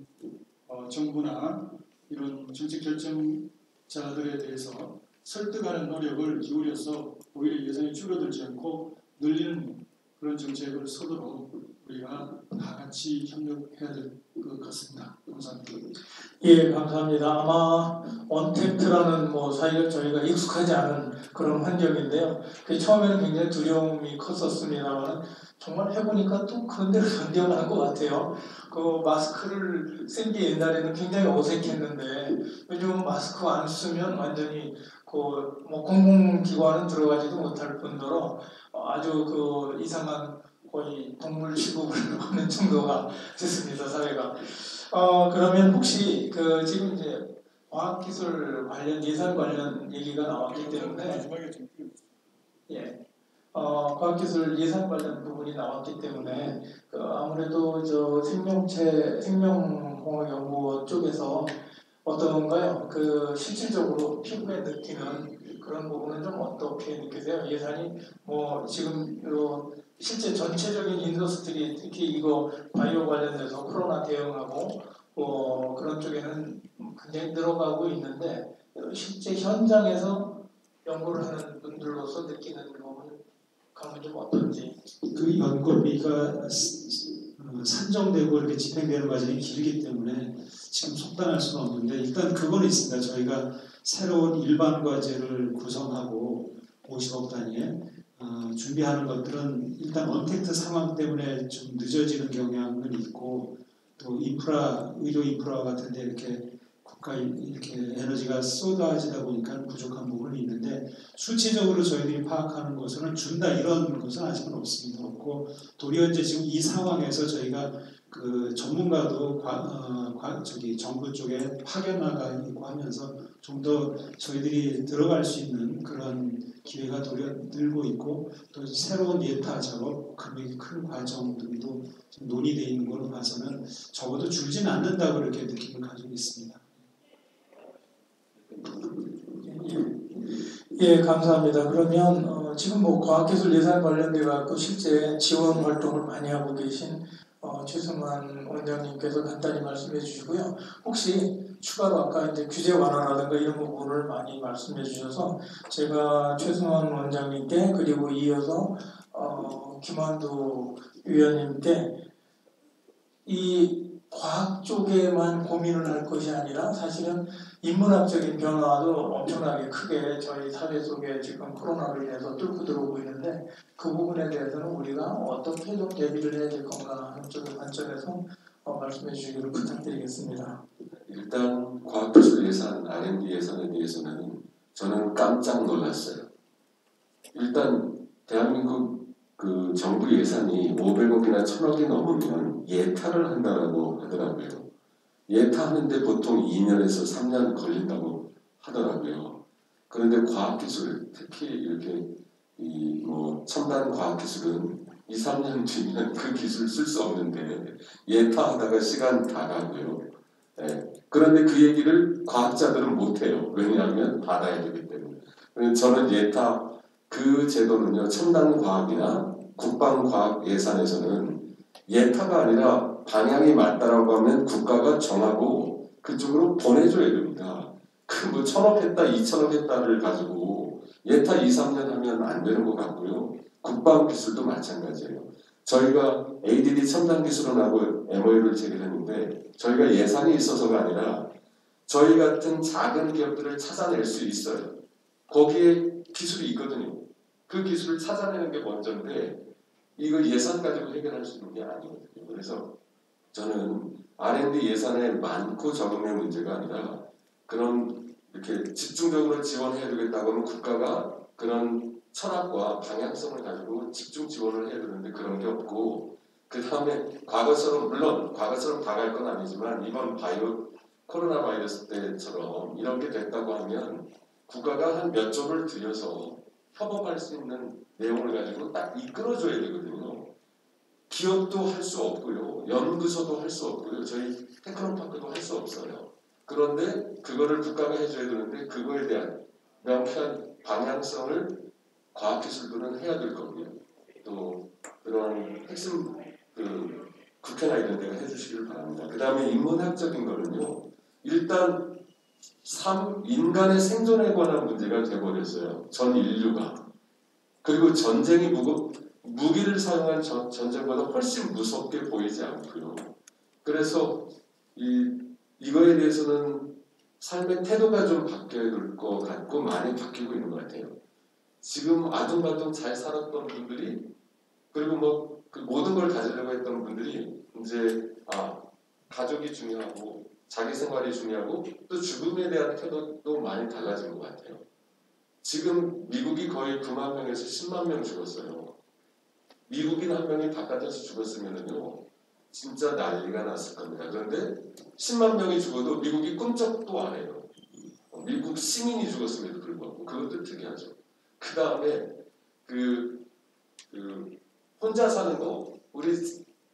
정부나 이런 정책 결정자들에 대해서 설득하는 노력을 기울여서 오히려 예산이 줄어들지 않고 늘리는 그런 정책을 서도록 우리가 다 같이 협력해야 될 것 같습니다. 감사합니다. 예, 감사합니다. 아마 언택트라는 사실 저희가 익숙하지 않은 그런 환경인데요. 처음에는 굉장히 두려움이 컸었습니다만 정말 해보니까 또 그런 대로 견뎌가는 것 같아요. 마스크를 쓴 게 옛날에는 굉장히 어색했는데 요즘 마스크 안 쓰면 완전히 공공기관은 들어가지도 못할 뿐더러 아주 이상한 거의 동물 취급을 하는 정도가 됐습니다, 사회가. 그러면 혹시 지금 이제 과학기술 관련 예산 관련 얘기가 나왔기 때문에 과학기술 예산 관련 부분이 나왔기 때문에 아무래도 생명공학연구원 쪽에서 어떤가요? 실질적으로 피부에 느끼는 그런 부분은 좀 어떻게 느끼세요? 예산이 지금 실제 전체적인 인더스트리 특히 이거 바이오 관련돼서 코로나 대응하고 그런 쪽에는 굉장히 늘어가고 있는데 실제 현장에서 연구를 하는 분들로서 느끼는 감은 좀 어떤지. 연구비가 산정되고 이렇게 집행되는 과정이 길기 때문에 지금 속단할 수는 없는데 일단 그거는 있습니다. 저희가 새로운 일반 과제를 구성하고 50억 단위에 준비하는 것들은 일단 언택트 상황 때문에 좀 늦어지는 경향은 있고 또 의료 인프라 같은데 이렇게 국가 이렇게 에너지가 쏟아지다 보니까 부족한 부분이 있는데 수치적으로 저희들이 파악하는 것은 준다 이런 것은 아직은 없고 도리어 이제 지금 이 상황에서 저희가 전문가도 정부 쪽에 파견나가 있고 하면서 좀 더 저희들이 들어갈 수 있는 그런 기회가 도리어 늘고 있고 또 새로운 예타 작업 금액이 큰 과정 등도 좀 논의되어 있는 걸로 봐서는 적어도 줄지는 않는다고 이렇게 느낌을 가지고 있습니다. 예, 감사합니다. 그러면 지금 과학기술 예산 관련돼 갖고 실제 지원 활동을 많이 하고 계신 최승환 원장님께서 간단히 말씀해 주시고요. 혹시 추가로 아까 이제 규제 완화라든가 이런 부분을 많이 말씀해 주셔서 제가 최승환 원장님께 그리고 이어서 김환두 위원님께 이 과학 쪽에만 고민을 할 것이 아니라 사실은 인문학적인 변화도 엄청나게 크게 저희 사회 속에 지금 코로나로 인해서 뚫고 들어오고 있는데 그 부분에 대해서는 우리가 어떻게 좀 대비를 해야 될 건가 하는 쪽의 관점에서 말씀해 주시기를 부탁드리겠습니다. 일단 과학기술 예산, R&D 예산에 대해서는 저는 깜짝 놀랐어요. 일단 대한민국 그 정부 예산이 500억이나 1000억이 넘으면 예타를 한다라고 하더라고요. 예타하는데 보통 2년에서 3년 걸린다고 하더라고요. 그런데 과학기술, 특히 이렇게 뭐 첨단 과학기술은 2, 3년 뒤면 그 기술 쓸 수 없는데 예타하다가 시간 다 가고요. 네. 그런데 그 얘기를 과학자들은 못해요. 왜냐하면 받아야 되기 때문에. 그래서 저는 예타 그 제도는요, 첨단 과학이나 국방과학 예산에서는 예타가 아니라 방향이 맞다라고 하면 국가가 정하고 그쪽으로 보내줘야 됩니다. 그 뭐 1000억 했다, 2000억 했다를 가지고 예타 2, 3년 하면 안 되는 것 같고요. 국방기술도 마찬가지예요. 저희가 ADD 첨단기술원하고 MOU를 체결했는데 저희가 예산이 있어서가 아니라 저희 같은 작은 기업들을 찾아낼 수 있어요. 거기에 기술이 있거든요. 그 기술을 찾아내는 게 먼저인데 이걸 예산 가지고 해결할 수 있는 게 아니거든요. 그래서 저는 R&D 예산에 많고 적음의 문제가 아니라 그런 이렇게 집중적으로 지원해야 되겠다고 하면 국가가 그런 철학과 방향성을 가지고 집중 지원을 해야 되는데 그런 게 없고 그 다음에 물론 과거처럼 다 갈 건 아니지만 이번 코로나 바이러스 때처럼 이런 게 됐다고 하면 국가가 한 몇 조를 들여서 협업할 수 있는 내용을 가지고 딱 이끌어줘야 되거든요. 기업도 할 수 없고요. 연구소도 할 수 없고요. 저희 테크노파크도 할 수 없어요. 그런데 그거를 국가가 해줘야 되는데 그거에 대한 명쾌한 방향성을 과학기술들은 해야 될 거고요. 또 그런 핵심 국회나 이런 데가 해주시길 바랍니다. 그 다음에 인문학적인 거는요. 일단 인간의 생존에 관한 문제가 돼버렸어요. 전 인류가. 그리고 전쟁이 무기를 사용한 전쟁보다 훨씬 무섭게 보이지 않고요. 그래서 이거에 대해서는 삶의 태도가 좀 바뀌어야 될 것 같고 많이 바뀌고 있는 것 같아요. 지금 아둥바둥 잘 살았던 분들이 그리고 뭐 그 모든 걸 가지려고 했던 분들이 이제 가족이 중요하고 자기 생활이 중요하고 또 죽음에 대한 태도도 많이 달라진 것 같아요. 지금 미국이 거의 9만 명에서 10만 명 죽었어요. 미국인 한 명이 바깥에서 죽었으면요 진짜 난리가 났을 겁니다. 그런데 10만 명이 죽어도 미국이 꿈쩍도 안 해요. 미국 시민이 죽었음에도 불구하고 그것도 특이하죠. 그 다음에 혼자 사는 거 우리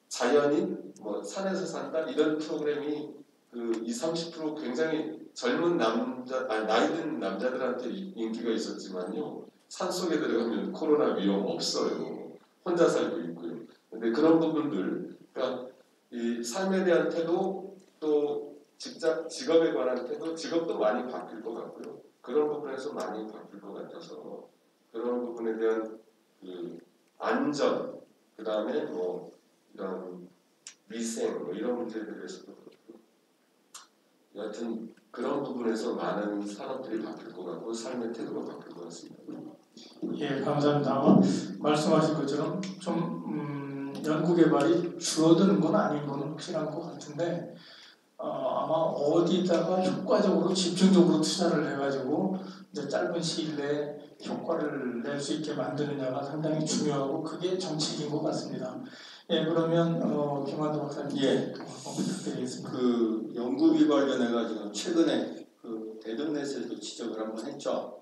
자연인 뭐 산에서 산다 이런 프로그램이 20-30% 굉장히 젊은 나이 든 남자들한테 인기가 있었지만요 산속에 들어가면 코로나 위험 없어요. 혼자 살고 있고요. 근데 그런 부분들 그러니까 이 삶에 대한 태도 또 직업에 관한 태도 직업도 많이 바뀔 것 같고요. 그런 부분에서 많이 바뀔 것 같아서 그런 부분에 대한 안전 그 다음에 뭐 이런 위생 뭐 이런 문제에 대해서도 그렇고 여하튼 그런 부분에서 많은 산업들이 바뀔 것 같고 삶의 태도가 바뀔 것 같습니다. 예, 감사합니다. 말씀하신 것처럼 좀 연구개발이 줄어드는 건 아닌 건 확실한 것 같은데 아마 어디다가 효과적으로 집중적으로 투자를 해가지고 이제 짧은 시일 내에 효과를 낼 수 있게 만드느냐가 상당히 중요하고 그게 정책인 것 같습니다. 예, 그러면 김한도 박사님 부탁드리겠습니다. 연구비 관련해가지고 최근에 대덕넷에도 지적을 한번 했죠.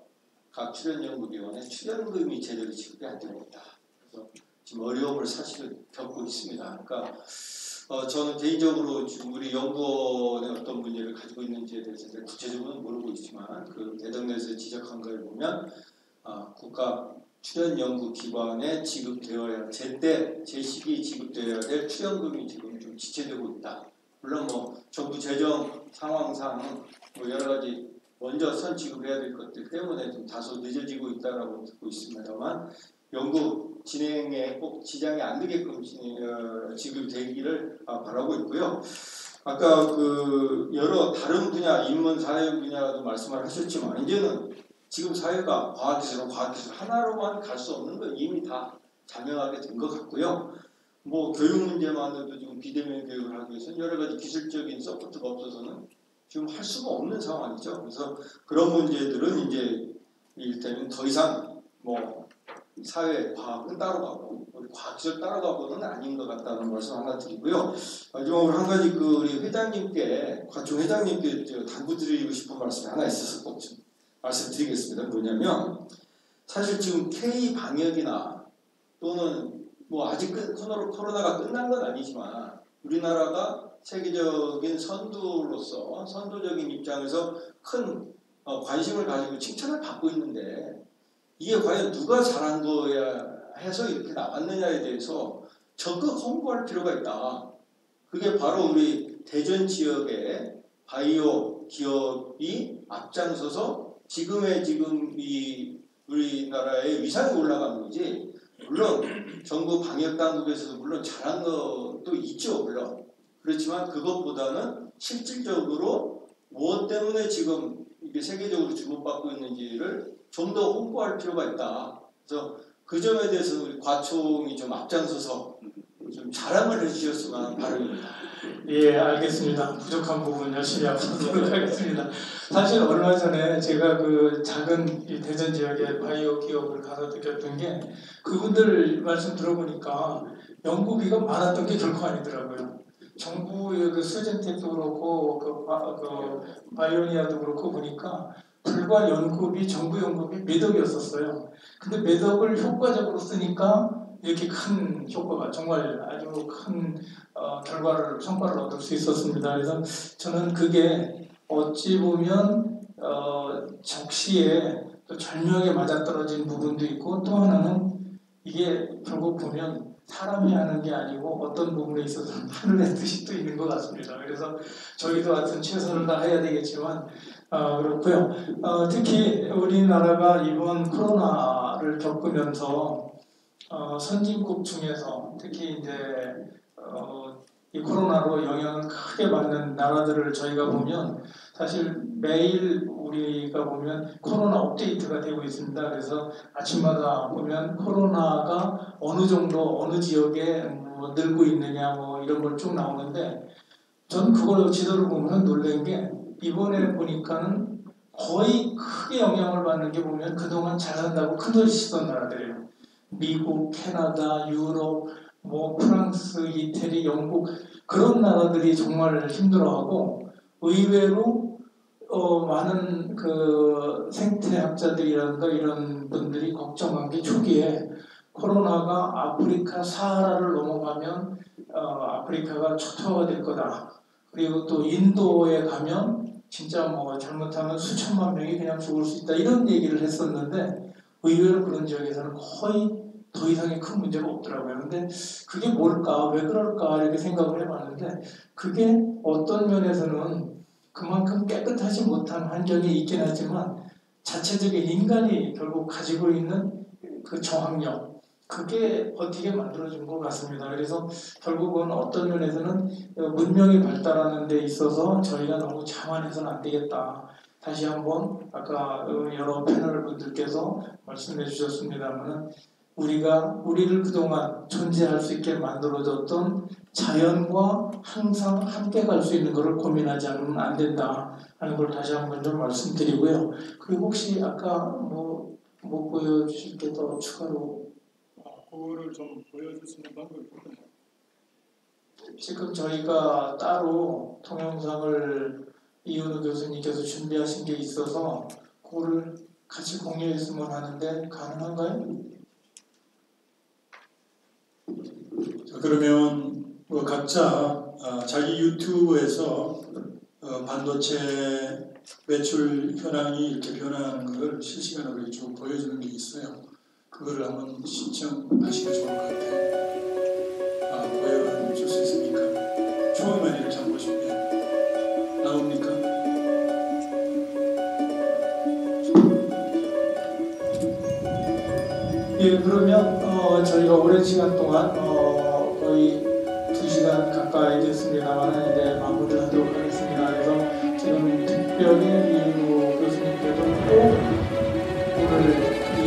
각 출연연구기관에 출연금이 제대로 지급이 안 됩니다. 그래서 지금 어려움을 사실은 겪고 있습니다. 그러니까 저는 개인적으로 지금 우리 연구원의 어떤 문제를 가지고 있는지에 대해서 구체적으로는 모르고 있지만 대덕넷에서 지적한 거에 보면 국가 출연연구기관에 지급되어야 제때 제 시기에 지급되어야 될 출연금이 지금 좀 지체되고 있다. 물론 뭐 정부 재정 상황상 뭐 여러 가지 먼저 선 지급해야 될 것들 때문에 좀 다소 늦어지고 있다라고 듣고 있습니다만 연구 진행에 꼭 지장이 안 되게끔 지급되기를 바라고 있고요. 아까 여러 다른 분야, 인문 사회 분야도 말씀을 하셨지만 이제는 지금 사회가 과학기술 하나로만 갈 수 없는 건 이미 다 자명하게 된 것 같고요. 뭐 교육 문제만으로도 지금 비대면 교육을 하기 위해서는 여러 가지 기술적인 서포트가 없어서는 지금 할 수가 없는 상황이죠. 그래서 그런 문제들은 이제 이를테면 더 이상 뭐 사회 과학은 따라가고 우리 과학기술 따라가고는 아닌 것 같다는 말씀 하나 드리고요. 마지막으로 한 가지 그 우리 회장님께 과총 회장님께 당부드리고 싶은 말씀이 하나 있어서 꼭 좀 말씀드리겠습니다. 뭐냐면 사실 지금 K 방역이나 또는 뭐 아직 코로나가 끝난 건 아니지만 우리나라가 세계적인 선두로서 선도적인 입장에서 큰 관심을 가지고 칭찬을 받고 있는데 이게 과연 누가 잘한 거야 해서 이렇게 나왔느냐에 대해서 적극 홍보할 필요가 있다. 그게 바로 우리 대전 지역의 바이오 기업이 앞장서서 지금 이 우리나라의 위상이 올라가는 거지. 물론 정부 방역 당국에서도 물론 잘한 것도 있죠, 물론. 그렇지만 그것보다는 실질적으로 무엇 때문에 지금 이게 세계적으로 주목받고 있는지를 좀 더 홍보할 필요가 있다. 그래서 그 점에 대해서 우리 과총이 좀 앞장서서 좀 자랑을 해주셨으면 하는 바람입니다. 예, 알겠습니다. 부족한 부분 열심히 앞서도록 하겠습니다. 사실 얼마 전에 제가 그 작은 이 대전 지역의 바이오 기업을 가서 느꼈던 게 그분들 말씀 들어보니까 연구비가 많았던 게 결코 아니더라고요. 정부의 그 스젠텍도 그렇고 그 바이오니아도 그렇고 보니까 불과 연구비, 정부 연구비 몇 억이었었어요. 근데 몇 억을 효과적으로 쓰니까 이렇게 큰 효과가 정말 아주 큰 성과를 얻을 수 있었습니다. 그래서 저는 그게 어찌 보면 적시에 또 절묘하게 맞아떨어진 부분도 있고 또 하나는 이게 결국 보면 사람이 하는 게 아니고 어떤 부분에 있어서는 하늘의 뜻이 또 있는 것 같습니다. 그래서 저희도 하여튼 최선을 다해야 되겠지만 그렇고요. 특히 우리나라가 이번 코로나를 겪으면서 선진국 중에서 특히 이제 이 코로나로 영향을 크게 받는 나라들을 저희가 보면 사실 매일 우리가 보면 코로나 업데이트가 되고 있습니다. 그래서 아침마다 보면 코로나가 어느 정도 어느 지역에 뭐 늘고 있느냐 뭐 이런 걸 쭉 나오는데 전 그걸 지도를 보면 놀란 게 이번에 보니까는 거의 크게 영향을 받는 게 보면 그동안 잘한다고 큰소리 치던 나라들이에요. 미국, 캐나다, 유럽, 뭐 프랑스, 이태리, 영국 그런 나라들이 정말 힘들어하고 의외로 많은 그 생태학자들이라든가 이런 분들이 걱정한 게 초기에 코로나가 아프리카 사하라를 넘어가면 아프리카가 초토화가 될 거다. 그리고 또 인도에 가면 진짜 뭐 잘못하면 수천만 명이 그냥 죽을 수 있다. 이런 얘기를 했었는데 의외로 그런 지역에서는 거의 더 이상의 큰 문제가 없더라고요. 근데 그게 뭘까? 왜 그럴까? 이렇게 생각을 해봤는데 그게 어떤 면에서는 그만큼 깨끗하지 못한 환경이 있긴 하지만 자체적인 인간이 결국 가지고 있는 그 저항력 그게 버티게 만들어준 것 같습니다. 그래서 결국은 어떤 면에서는 문명이 발달하는 데 있어서 저희가 너무 자만해서는 안 되겠다. 다시 한번 아까 여러 패널 분들께서 말씀해 주셨습니다만 우리를 그동안 존재할 수 있게 만들어줬던 자연과 항상 함께 갈 수 있는 것을 고민하지 않으면 안 된다 하는 걸 다시 한번 좀 말씀드리고요. 그리고 혹시 아까 뭐 보여주실 게 더 추가로 그거를 좀 보여줄 수 있는 방법이 있나요? 지금 저희가 따로 동영상을 이은우 교수님께서 준비하신 게 있어서 그거를 같이 공유했으면 하는데 가능한가요? 자, 그러면 뭐 각자 자기 유튜브에서 반도체 매출 현황이 이렇게 변화하는 것을 실시간으로 쭉 보여주는 게 있어요. 그거를 한번 신청하시면 좋을 것 같아요. 보여줄 수 있습니까? 처음에만 이렇게 한번 보시면 나옵니까? 예, 그러면 저희가 오랜 시간 동안 거의 2시간 가까이 됐습니다만 이제 마무리를 하도록 하겠습니다. 그래서 지금 특별히 이은우 교수님께도 꼭 오늘 이